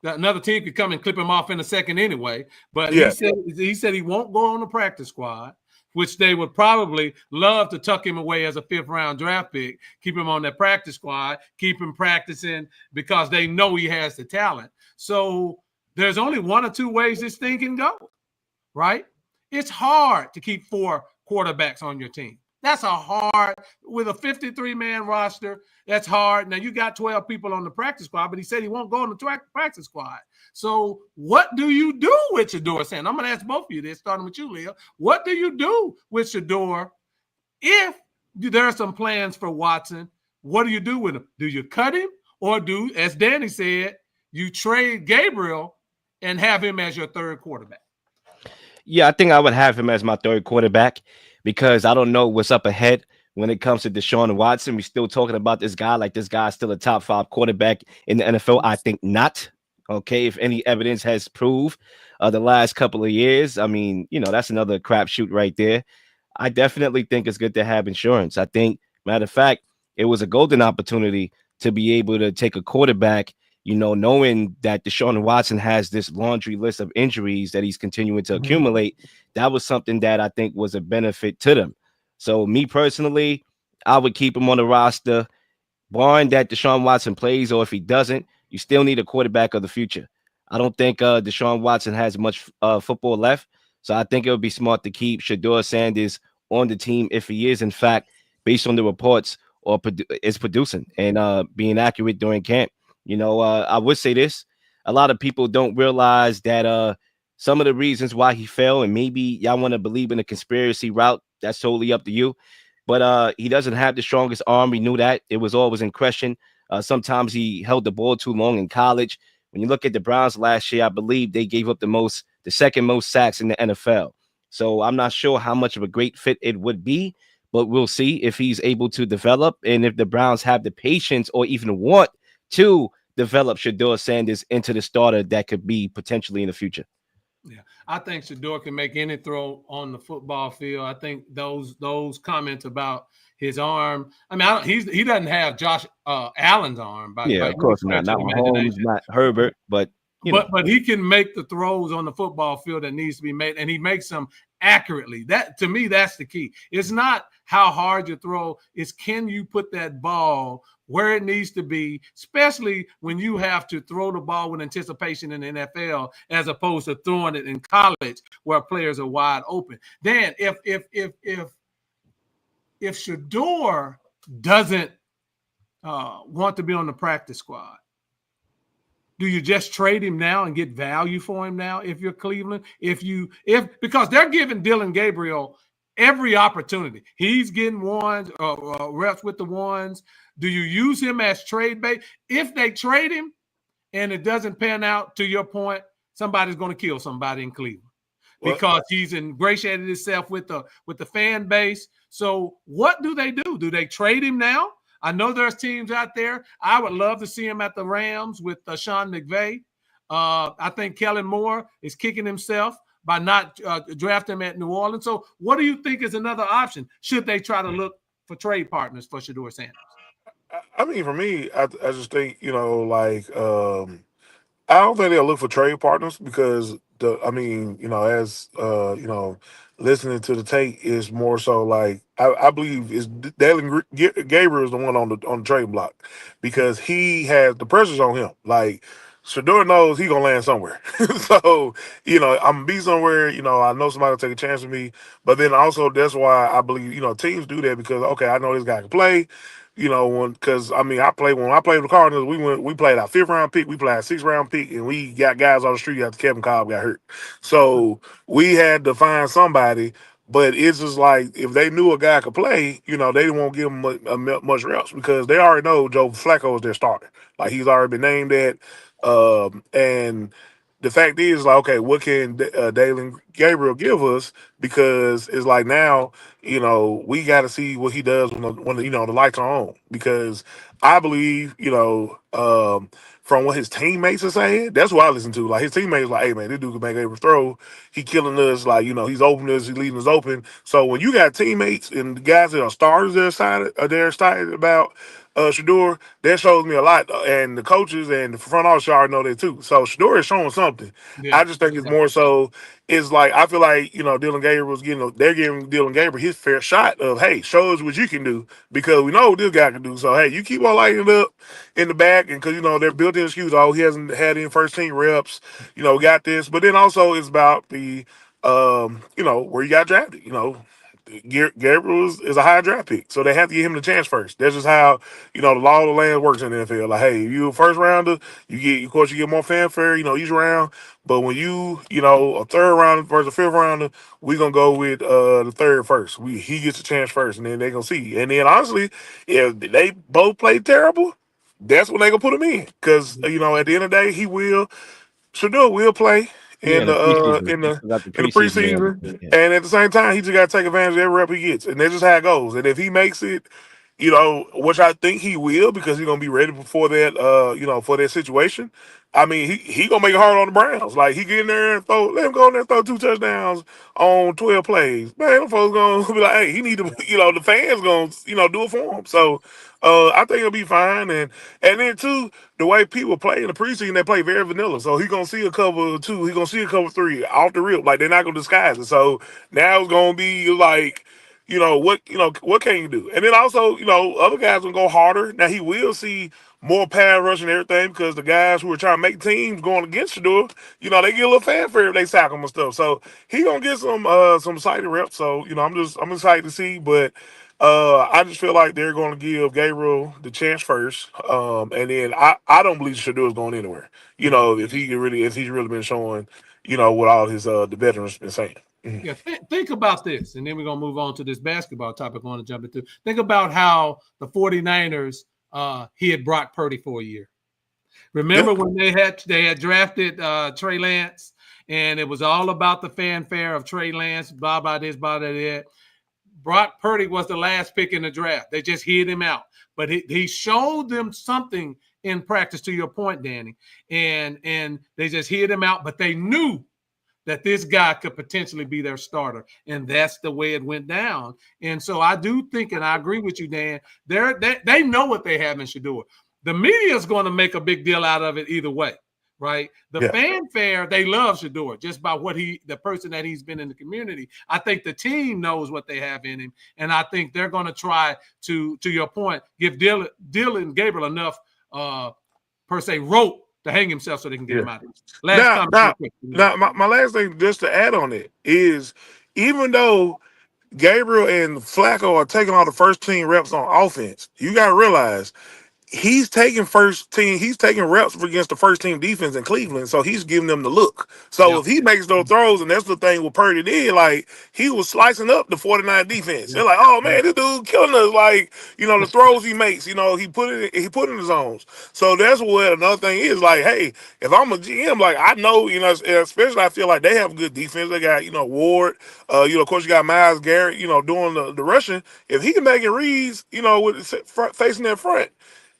Speaker 1: another team could come and clip him off in a second anyway. But
Speaker 2: Yeah.
Speaker 1: he said he won't go on the practice squad, which they would probably love to tuck him away as a 5th-round draft pick, keep him on that practice squad, keep him practicing because they know he has the talent. So there's only one or two ways this thing can go, right? It's hard to keep 4 quarterbacks on your team. That's a hard, with a 53-man roster, that's hard. Now, you got 12 people on the practice squad, but he said he won't go on the practice squad. So what do you do with Shador Sanders? I'm going to ask both of you this, starting with you, Leo. What do you do with Shador if there are some plans for Watson? What do you do with him? Do you cut him? Or do, as Danny said, you trade Gabriel and have him as your 3rd quarterback?
Speaker 3: Yeah, I think I would have him as my 3rd quarterback because I don't know what's up ahead when it comes to Deshaun Watson. We're still talking about this guy like this guy's still a top 5 quarterback in the NFL. I think not. Okay, if any evidence has proved the last couple of years, I mean, that's another crapshoot right there. I definitely think it's good to have insurance. I think, matter of fact, it was a golden opportunity to be able to take a quarterback, knowing that Deshaun Watson has this laundry list of injuries that he's continuing to accumulate. That was something that I think was a benefit to them. So, me personally, I would keep him on the roster, barring that Deshaun Watson plays, or if he doesn't, you still need a quarterback of the future. I don't think Deshaun Watson has much football left. So I think it would be smart to keep Shador Sanders on the team if he is, in fact, based on the reports, or is producing and being accurate during camp. I would say this. A lot of people don't realize that some of the reasons why he fell, and maybe y'all want to believe in the conspiracy route, that's totally up to you. But he doesn't have the strongest arm. We knew that. It was always in question. Sometimes he held the ball too long in college. When you look at the Browns last year, I believe they gave up the 2nd most sacks in the NFL. So I'm not sure how much of a great fit it would be, but we'll see if he's able to develop and if the Browns have the patience or even want to develop Shador Sanders into the starter that could be potentially in the future.
Speaker 1: Yeah, I think Shador can make any throw on the football field. I think those comments about his arm. I mean, he doesn't have Josh Allen's arm
Speaker 3: Yeah,
Speaker 1: by
Speaker 3: of
Speaker 1: any
Speaker 3: course not.
Speaker 1: stretch of
Speaker 3: Not
Speaker 1: the
Speaker 3: Mahomes,
Speaker 1: imagination.
Speaker 3: not Herbert, but
Speaker 1: But he can make the throws on the football field that needs to be made, and he makes them accurately. That, to me, that's the key. It's not how hard you throw, it's can you put that ball where it needs to be, especially when you have to throw the ball with anticipation in the NFL as opposed to throwing it in college where players are wide open. Then if Shador doesn't want to be on the practice squad, do you just trade him now and get value for him now if you're Cleveland? Because they're giving Dylan Gabriel every opportunity. He's getting ones, reps with the ones. Do you use him as trade bait? If they trade him and it doesn't pan out, to your point, somebody's going to kill somebody in Cleveland because he's ingratiated himself with the fan base. So what do? Do they trade him now? I know there's teams out there. I would love to see him at the Rams with Sean McVay. I think Kellen Moore is kicking himself by not drafting him at New Orleans. So what do you think is another option? Should they try to look for trade partners for Shador Sanders?
Speaker 2: I mean, for me, I just think I don't think they'll look for trade partners because as listening to the tape is more so like I believe is Dalen Gabriel is the one on the trade block because he has the pressures on him. Like Shador knows he gonna land somewhere, so I'm gonna be somewhere. I know somebody will take a chance with me, but then also that's why I believe teams do that because okay, I know this guy can play. Because I played when I played with the Cardinals, we played our 5th round pick, we played our 6th round pick, and we got guys on the street after Kevin Cobb got hurt. So we had to find somebody, but it's just like if they knew a guy could play, they won't give him much reps because they already know Joe Flacco is their starter. Like he's already been named that, and the fact is like okay, what can Dalen Gabriel give us? Because it's like now we got to see what he does when the lights are on. Because I believe, from what his teammates are saying, that's what I listen to. Like his teammates, like, hey man, this dude can make every throw. He killing us. Like he's opening us. He's leading us open. So when you got teammates and the guys that are starters, they're excited about Shador. That shows me a lot. And the coaches and the front office already know that too. So Shador is showing something.
Speaker 1: Yeah,
Speaker 2: I just think it's more so. It's like I feel like Dylan Gabriel was they're giving Dylan Gabriel his fair shot of hey, show us what you can do because we know what this guy can do. So hey, you keep on lighting it up in the back, and because they're built in excuse. Oh, he hasn't had any first team reps. We got this, but then also it's about the where you got drafted. Gabriel is a high draft pick, so they have to give him the chance first. That's just how the law of the land works in the NFL. Like, hey, if you a first rounder, of course, you get more fanfare, each round. But when a 3rd rounder versus a 5th rounder, we gonna go with the third first. He gets a chance first, and then they gonna see. And then honestly, if they both play terrible, that's when they gonna put him in. Because at the end of the day, Shador will play
Speaker 3: yeah,
Speaker 2: in
Speaker 3: the
Speaker 2: the
Speaker 3: preseason.
Speaker 2: in
Speaker 3: You
Speaker 2: the
Speaker 3: forgot the
Speaker 2: in the
Speaker 3: preseason.
Speaker 2: preseason,
Speaker 3: Yeah.
Speaker 2: and at the same time, he just got to take advantage of every rep he gets, and that's just how it goes. And if he makes it, which I think he will, because he's gonna be ready for that, for that situation. I mean, he gonna make it hard on the Browns. Like he get in there and let him go in there and throw 2 touchdowns on 12 plays. Man, the folks gonna be like, hey, he need to, the fans gonna, do it for him. So, I think he'll be fine. And then too, the way people play in the preseason, they play very vanilla. So he gonna see a cover 2, he gonna see a cover 3 off the rip. Like they're not gonna disguise it. So now it's gonna be like what can you do? And then also, other guys gonna go harder. Now he will see more pass rush and everything because the guys who are trying to make teams going against Shador, they get a little fanfare if they sack him and stuff. So he gonna get some sighted reps. So, I'm excited to see, but I just feel like they're gonna give Gabriel the chance first. And then I don't believe Shador is going anywhere. If he's really been showing, what all his the veterans been saying.
Speaker 1: Yeah, think about this, and then we're going to move on to this basketball topic I want to jump into. Think about how the 49ers he had Brock Purdy for a year. Remember when they had drafted Trey Lance, and it was all about the fanfare of Trey Lance, blah, blah, this, blah, blah, that. Brock Purdy was the last pick in the draft. They just hid him out. But he showed them something in practice, to your point, Danny. And they just hid him out, but they knew that this guy could potentially be their starter. And that's the way it went down. And so I do think, and I agree with you, Dan, they know what they have in Shedeur. The media is going to make a big deal out of it either way, right? The fanfare, they love Shedeur just by the person that he's been in the community. I think the team knows what they have in him, and I think they're going to try to your point, give Dylan Gabriel enough per se rope to hang himself so they can get him out of it.
Speaker 2: Now, my last thing just to add on it is, even though Gabriel and Flacco are taking all the first team reps on offense, you got to realize he's taking reps against the first team defense in Cleveland, so he's giving them the look. So if he makes those throws, and that's the thing with Purdy did, like he was slicing up the 49 defense. They're like, oh man, this dude killing us. Like, the throws he makes, he put in the zones. So that's what another thing is. Like, hey, if I'm a GM, like I know, especially I feel like they have good defense. They got, Ward, of course you got Myles Garrett, doing the rushing. If he can make it reads, with facing that front.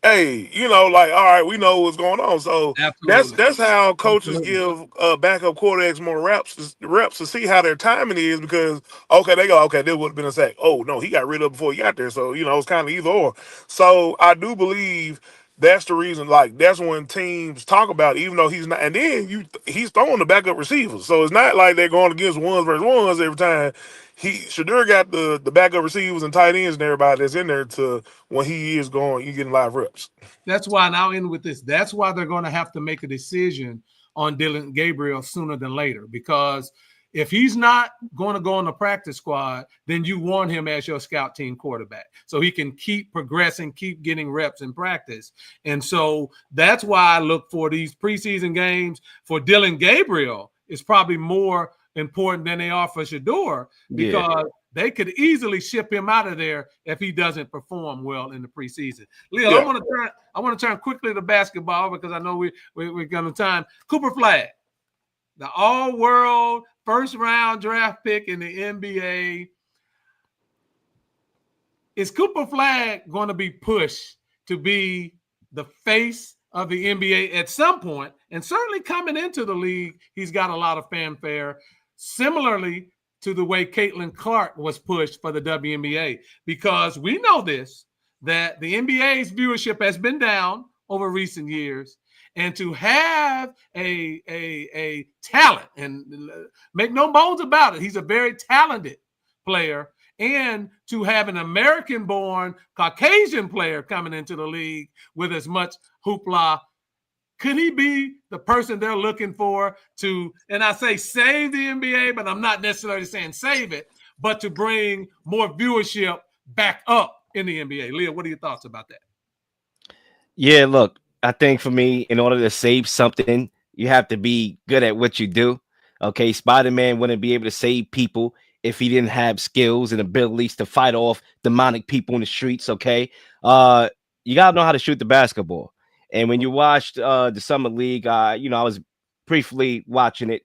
Speaker 2: Hey, all right, we know what's going on. So that's how coaches give backup quarterbacks more reps to see how their timing is, because they go, this would have been a sack. Oh no, he got rid of it before he got there. So it's kind of either or. So I do believe that's the reason. Like that's when teams talk about, even though he's not, and then he's throwing the backup receivers. So it's not like they're going against ones versus ones every time. Shedeur got the backup receivers and tight ends and everybody that's in there to when he is going, you getting live reps.
Speaker 1: That's why, and I'll end with this. That's why they're going to have to make a decision on Dylan Gabriel sooner than later, because if he's not going to go on the practice squad, then you want him as your scout team quarterback so he can keep progressing, keep getting reps in practice. And so that's why I look for these preseason games for Dylan Gabriel is probably more important than they are for Shedeur, because they could easily ship him out of there if he doesn't perform well in the preseason. Leel, I want to turn quickly to basketball because I know we're going to time. Cooper Flagg, the all-world first-round draft pick in the NBA. Is Cooper Flagg going to be pushed to be the face of the NBA at some point? And certainly coming into the league, he's got a lot of fanfare, similarly to the way Caitlin Clark was pushed for the WNBA, because we know that the NBA's viewership has been down over recent years, and to have a talent, and make no bones about it, he's a very talented player, and to have an American-born Caucasian player coming into the league with as much hoopla, could he be the person they're looking for to, and I say save the NBA, but I'm not necessarily saying save it, but to bring more viewership back up in the NBA? Leel, what are your thoughts about that?
Speaker 3: Yeah, look, I think for me, in order to save something, you have to be good at what you do. Okay, Spider-Man wouldn't be able to save people if he didn't have skills and abilities to fight off demonic people in the streets. Okay, you gotta know how to shoot the basketball. And when you watched the summer league, I was briefly watching it.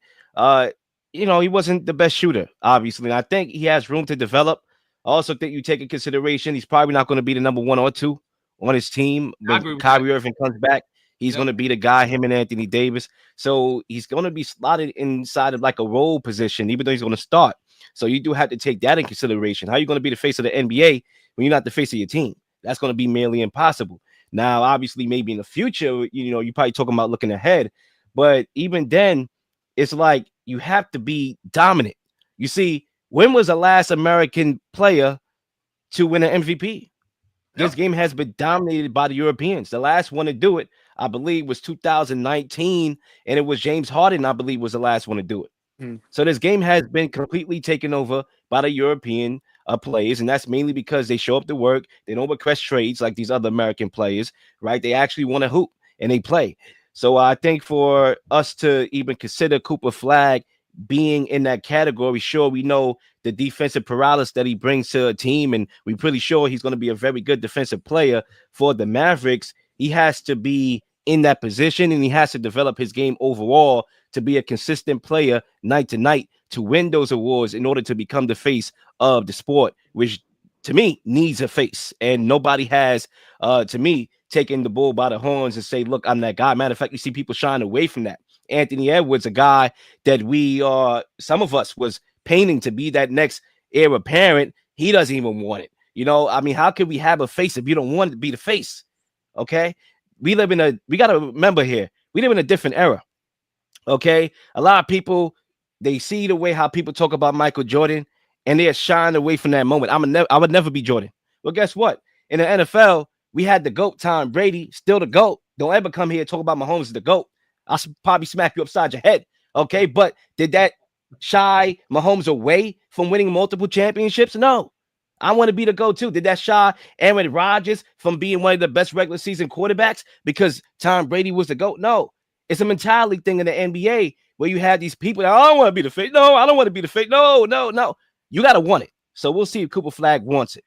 Speaker 3: He wasn't the best shooter, obviously. And I think he has room to develop. I also think you take in consideration he's probably not going to be the number 1 or 2 on his team when Kyrie Irving comes back. He's going to be the guy, him and Anthony Davis. So he's going to be slotted inside of like a role position, even though he's going to start. So you do have to take that in consideration. How are you going to be the face of the NBA when you're not the face of your team? That's going to be merely impossible. Now, obviously, maybe in the future, you're probably talking about looking ahead. But even then, it's like you have to be dominant. You see, when was the last American player to win an MVP? This game has been dominated by the Europeans. The last one to do it, I believe, was 2019, and it was James Harden, I believe, was the last one to do it. So this game has been completely taken over by the European players, and that's mainly because they show up to work. They don't request trades like these other American players, right? They actually want to hoop, and they play. So I think for us to even consider Cooper Flagg being in that category, sure, we know the defensive paralysis that he brings to a team, and we're pretty sure he's going to be a very good defensive player for the Mavericks. He has to be in that position, and he has to develop his game overall to be a consistent player night to night to win those awards in order to become the face of the sport, which to me needs a face. And nobody has, to me, taken the bull by the horns and say, look, I'm that guy. Matter of fact, you see people shying away from that. Anthony Edwards, a guy that we some of us was painting to be that next heir apparent. He doesn't even want it. You know, I mean, how can we have a face if you don't want it to be the face? Okay. We got to remember here, we live in a different era. Okay. A lot of people, they see the way how people talk about Michael Jordan and they're shying away from that moment. I would never be Jordan. Well, guess what? In the NFL, we had the GOAT, Tom Brady, still the GOAT. Don't ever come here and talk about Mahomes as the GOAT. I'll probably smack you upside your head. Okay. But did that shy Mahomes away from winning multiple championships? No. I want to be the GOAT too. Did that shy Aaron Rodgers from being one of the best regular season quarterbacks because Tom Brady was the GOAT? No. It's a mentality thing in the NBA where you have these people that I don't want to be the face. No, I don't want to be the face. No, no, no. You got to want it. So we'll see if Cooper Flag wants it.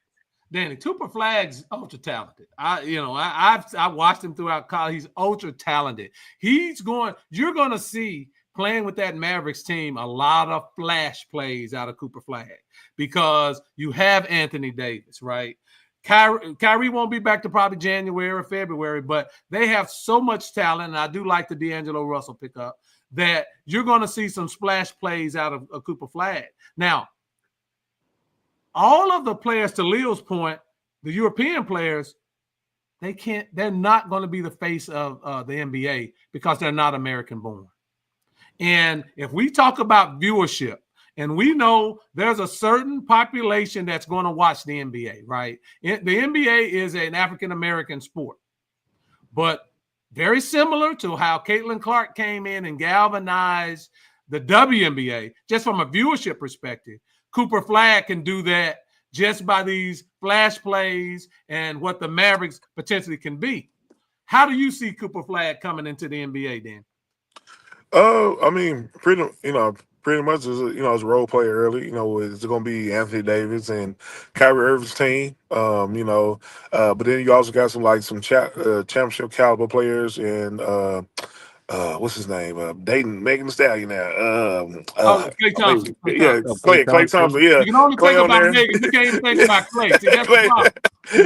Speaker 1: Danny, Cooper Flag's ultra talented. I watched him throughout college. He's ultra talented. You're going to see playing with that Mavericks team a lot of flash plays out of Cooper Flag because you have Anthony Davis, right? Kyrie won't be back to probably January or February, but they have so much talent, and I do like the D'Angelo Russell pickup, that you're going to see some splash plays out of Cooper Flag. Now, all of the players, to Leel's point, the European players, they're not going to be the face of the NBA because they're not American born. And if we talk about viewership, and we know there's a certain population that's going to watch the NBA, right? The NBA is an African-American sport, but very similar to how Caitlin Clark came in and galvanized the WNBA, just from a viewership perspective. Cooper Flag can do that just by these flash plays and what the Mavericks potentially can be. How do you see Cooper Flag coming into the NBA, Dan?
Speaker 2: I mean, pretty much as a role player early. It's going to be Anthony Davis and Kyrie Irving's team. But then you also got some championship caliber players and what's his name? Dayton, Megan Thee Stallion now.
Speaker 1: Clay Thompson.
Speaker 2: Yeah,
Speaker 3: Clay
Speaker 2: Clay Thompson. Yeah,
Speaker 1: You can only
Speaker 2: Clay
Speaker 1: think
Speaker 2: on
Speaker 1: about
Speaker 2: there.
Speaker 1: Megan. You can't even think about Clay. See, that's
Speaker 2: Clay.
Speaker 1: the problem.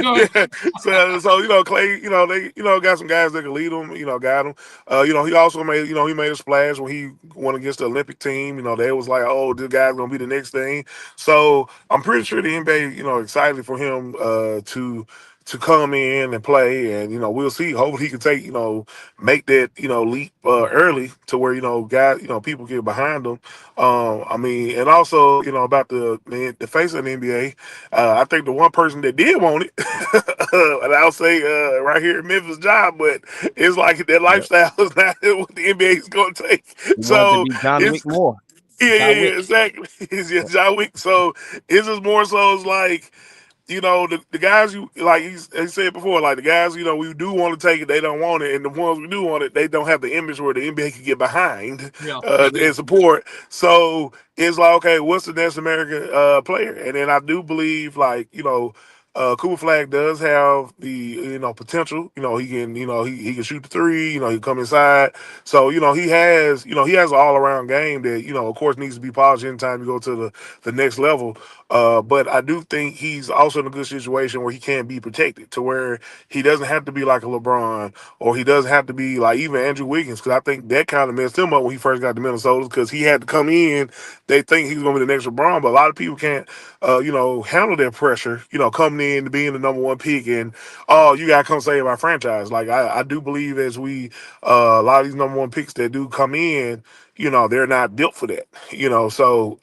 Speaker 1: Go ahead.
Speaker 2: Yeah. So Clay, they got some guys that can lead them. Got him. He also made he made a splash when he went against the Olympic team. They was like, oh, this guy's gonna be the next thing. So I'm pretty sure the NBA, excited for him to come in and play, and we'll see. Hopefully, he can make that leap early to where guys people get behind him. I mean, and also about the face of the NBA. I think the one person that did want it, and I'll say right here in Memphis, job, but it's like that
Speaker 3: Yep.
Speaker 2: lifestyle is not what the NBA is going to take.
Speaker 3: He wanted to
Speaker 2: So
Speaker 3: be John Wick
Speaker 2: it's
Speaker 3: Moore. John
Speaker 2: yeah,
Speaker 3: Wick.
Speaker 2: exactly. It's just John Wick. So it's just more so it's like the guys you like he said before, like the guys, we do want to take it, they don't want it. And the ones we do want it, they don't have the image where the NBA can get behind
Speaker 1: Yeah.
Speaker 2: and support. So it's like, okay, what's the next American player? And then I do believe Cooper Flag does have the potential. He can he can shoot the three. He can come inside. So he has an all around game that of course needs to be polished anytime you go to the next level. But I do think he's also in a good situation where he can be protected to where he doesn't have to be like a LeBron or he doesn't have to be like even Andrew Wiggins, because I think that kind of messed him up when he first got to Minnesota because he had to come in. They think he's going to be the next LeBron, but a lot of people can't, handle that pressure, coming in to being the number one pick and, oh, you got to come save our franchise. Like, I do believe as a lot of these number one picks that do come in, they're not built for that,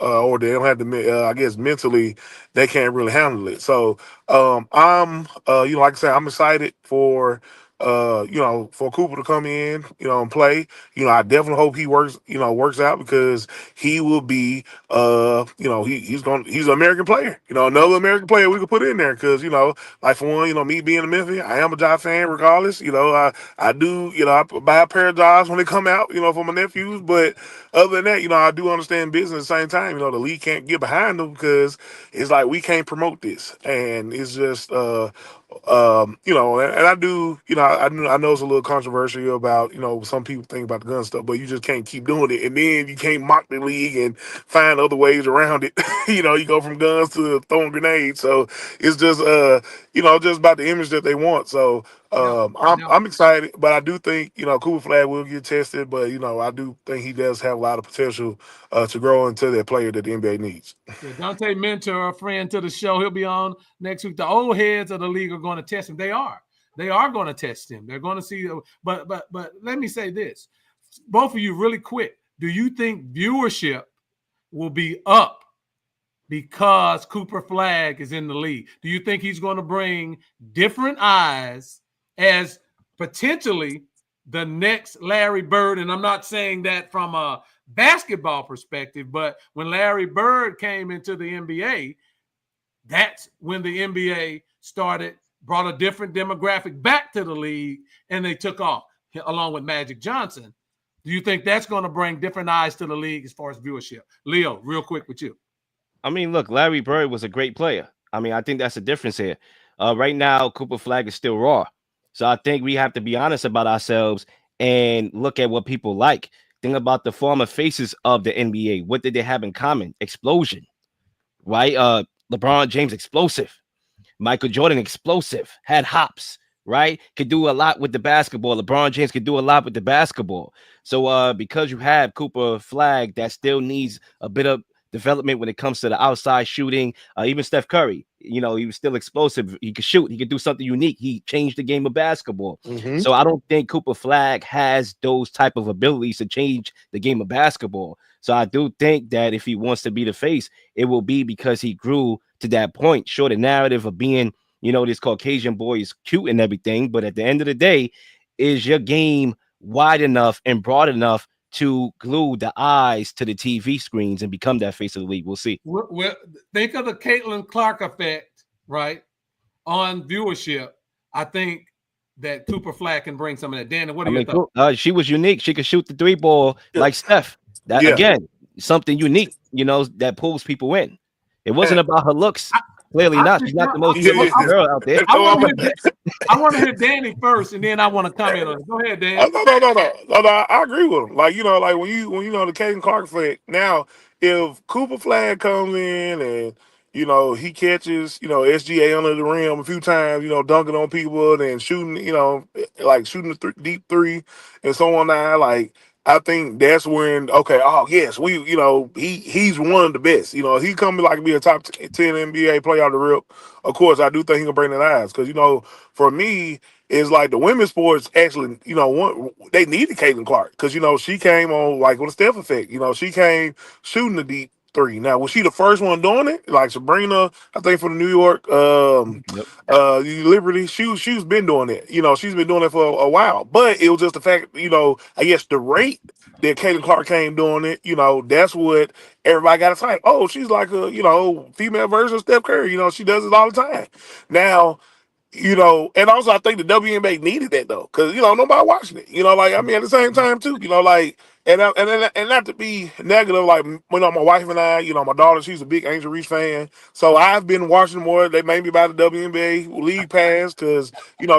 Speaker 2: or they don't have the, I guess mentally they can't really handle it. So, like I said, I'm excited for Cooper to come in, and play. I definitely hope he works out because he will be, he's an American player, another American player we could put in there because, like for one, me being a Memphis, I am a Job fan regardless. I do, I buy a pair of jobs when they come out, for my nephews, but other than that, I do understand business at the same time. The league can't get behind them because it's like we can't promote this, and it's just and I do, I know it's a little controversial about, some people think about the gun stuff, but you just can't keep doing it, and then you can't mock the league and find other ways around it. You go from guns to throwing grenades, so it's just just about the image that they want. So
Speaker 1: Yeah. Yeah.
Speaker 2: I'm excited, but I do think Cooper Flag will get tested, but I do think he does have a lot of potential to grow into that player that the NBA needs.
Speaker 1: Yeah, Dante Mentor, a friend to the show, he'll be on next week. The old heads of the league are going to test him. They are. They are going to test him. They're going to see. But let me say this, both of you, really quick. Do you think viewership will be up because Cooper Flag is in the league? Do you think he's going to bring different eyes as potentially the next Larry Bird? And I'm not saying that from a basketball perspective, but when Larry Bird came into the NBA, that's when the NBA brought a different demographic back to the league, and they took off along with Magic Johnson. Do you think that's going to bring different eyes to the league as far as viewership? Leo, real quick with you.
Speaker 3: I mean, look, Larry Bird was a great player. I mean, I think that's the difference here. Right now, Cooper Flag is still raw. So I think we have to be honest about ourselves and look at what people like. Think about the former faces of the NBA. What did they have in common? Explosion, right? LeBron James, explosive. Michael Jordan, explosive, had hops, right? Could do a lot with the basketball. LeBron James could do a lot with the basketball. So because you have Cooper Flag that still needs a bit of development when it comes to the outside shooting, even Steph Curry, he was still explosive. He could shoot. He could do something unique. He changed the game of basketball.
Speaker 2: Mm-hmm.
Speaker 3: So I don't think Cooper Flag has those type of abilities to change the game of basketball. So I do think that if he wants to be the face, it will be because he grew to that point. Sure, the narrative of being, this Caucasian boy is cute and everything, but at the end of the day, is your game wide enough and broad enough to glue the eyes to the TV screens and become that face of the league? We'll see.
Speaker 1: Well, think of the Caitlin Clark effect, right, on viewership. I think that Cooper Flag can bring some of that. Dan, what are your thoughts?
Speaker 3: She was unique. She could shoot the three ball like Steph. That again, something unique, that pulls people in. It wasn't about her looks. Clearly not. She's not the most girl out there.
Speaker 1: I want to hear Danny first, and then I want to comment on it. Go ahead, Dan.
Speaker 2: No. I agree with him. Like when you the Caden Clark effect. Now, if Cooper Flag comes in and he catches SGA under the rim a few times, dunking on people and shooting, like shooting the deep three and so on. Now, like I think that's when yes, he's one of the best. He coming like be a top 10 NBA player out the rip. Of course, I do think he can bring that eyes because for me, it's like the women's sports actually, they needed Caitlin Clark because she came on like with a Steph effect. She came shooting the deep three. Now, was she the first one doing it? Like Sabrina, I think for the New York Liberty, she's been doing it. She's been doing it for a while. But it was just the fact, I guess the rate that Caitlin Clark came doing it, that's what everybody got to say. Oh, she's like a, female version of Steph Curry. She does it all the time. Now, and also I think the WNBA needed that though, because nobody watching it. At the same time too, and not to be negative, like my wife and I, my daughter, she's a big Angel Reese fan, so I've been watching more. They made me buy the WNBA league pass because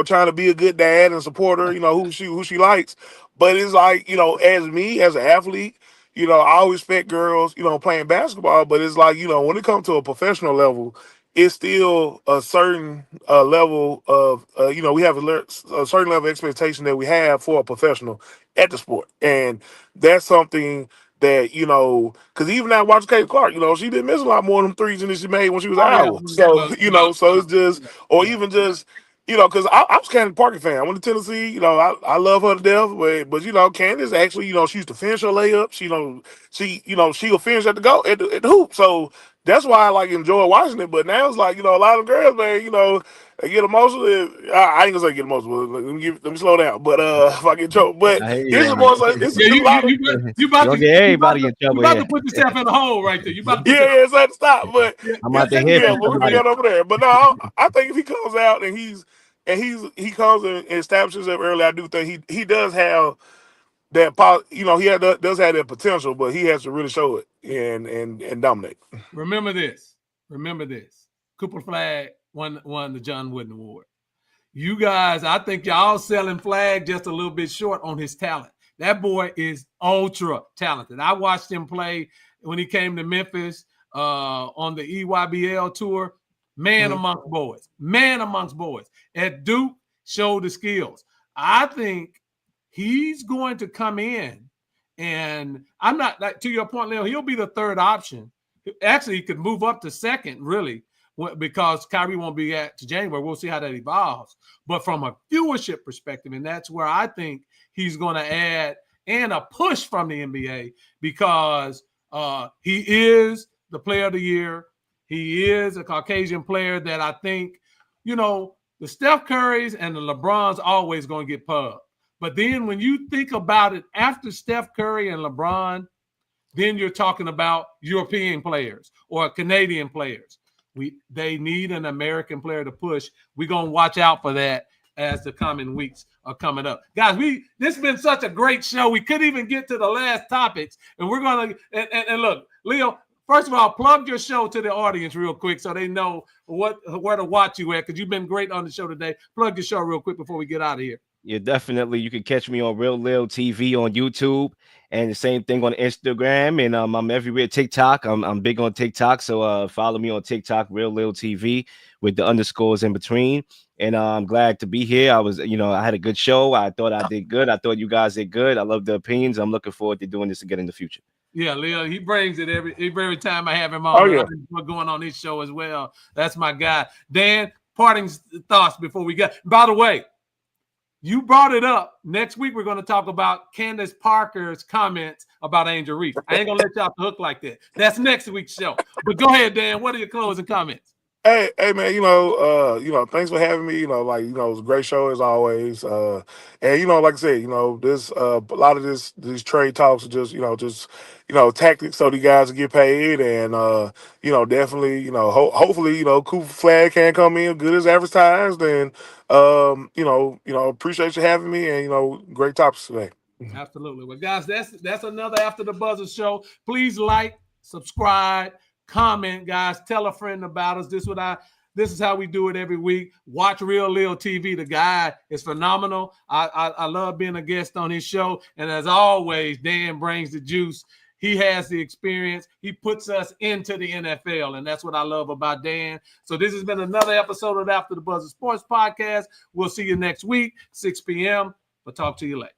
Speaker 2: trying to be a good dad and support her, who she likes. But it's like as me as an athlete. I always expect girls, playing basketball, but it's like, when it comes to a professional level, it's still a certain level of, we have a certain level of expectation that we have for a professional at the sport. And that's something that, because even now watching Kate Clark, she didn't miss a lot more of them threes than she made when she was at Iowa. So, so it's just, or even just, because I was a Candace Parker fan. I went to Tennessee. I love her to death. But Candace actually, she used to finish her layup. She'll finish at the hoop. So that's why I enjoy watching it. But now it's like, a lot of girls, man, they get emotional. I ain't gonna say get emotional. Let me slow down. But if I get choked, but it's more like
Speaker 1: you about to
Speaker 3: get everybody in trouble.
Speaker 1: You about to put yourself in a hole right there. You about to
Speaker 2: it's had to stop. But
Speaker 3: I'm about to hear
Speaker 2: we'll get over there. But no, I think if he comes out and he comes and establishes himself early, I do think he does have he does have that potential, but he has to really show it and dominate.
Speaker 1: Remember this. Cooper Flag won the John Wooden Award. You guys, I think y'all selling Flag just a little bit short on his talent. That boy is ultra talented. I watched him play when he came to Memphis on the EYBL tour. Man amongst boys. At Duke, showed the skills. I think he's going to come in, and I'm not, like, to your point, Leel, he'll be the third option. Actually, he could move up to second, really, because Kyrie won't be to January. We'll see how that evolves. But from a viewership perspective, and that's where I think he's going to add and a push from the NBA, because he is the player of the year. He is a Caucasian player that I think, the Steph Currys and the LeBrons always going to get pub. But then when you think about it, after Steph Curry and LeBron, then you're talking about European players or Canadian players. They need an American player to push. We're going to watch out for that as the coming weeks are coming up. Guys, this has been such a great show. We couldn't even get to the last topics. And we're going to – and look, Leo, first of all, plug your show to the audience real quick so they know where to watch you at, because you've been great on the show today. Plug your show real quick before we get out of here.
Speaker 3: Yeah, definitely. You can catch me on Real Leel TV on YouTube, and the same thing on Instagram. And I'm everywhere. TikTok. I'm big on TikTok, so follow me on TikTok, Real Leel TV, with the underscores in between. And I'm glad to be here. I had a good show. I thought I did good. I thought you guys did good. I love the opinions. I'm looking forward to doing this again in the future.
Speaker 1: Yeah, Leo, he brings it every time I have him on.
Speaker 2: Oh, yeah.
Speaker 1: I'm going on his show as well. That's my guy. Dan, parting thoughts before we get. By the way, you brought it up. Next week, we're going to talk about Candace Parker's comments about Angel Reese. I ain't going to let you off the hook like that. That's next week's show. But go ahead, Dan. What are your closing comments?
Speaker 2: Hey, man, thanks for having me. It was a great show as always. And like I said, this a lot of these trade talks are just tactics so the guys will get paid, and definitely, hopefully, Cooper Flag can come in good as advertised, and appreciate you having me, and great topics today.
Speaker 1: Absolutely. Well, guys, that's another After the Buzzer show. Please like, subscribe, comment, guys. Tell a friend about us. This is how we do it every week. Watch Real Leel TV. The guy is phenomenal. I love being a guest on his show. And as always, Dan brings the juice. He has the experience. He puts us into the NFL, and that's what I love about Dan. So this has been another episode of After the Buzzer Sports Podcast. We'll see you next week, 6 p.m. We'll talk to you later.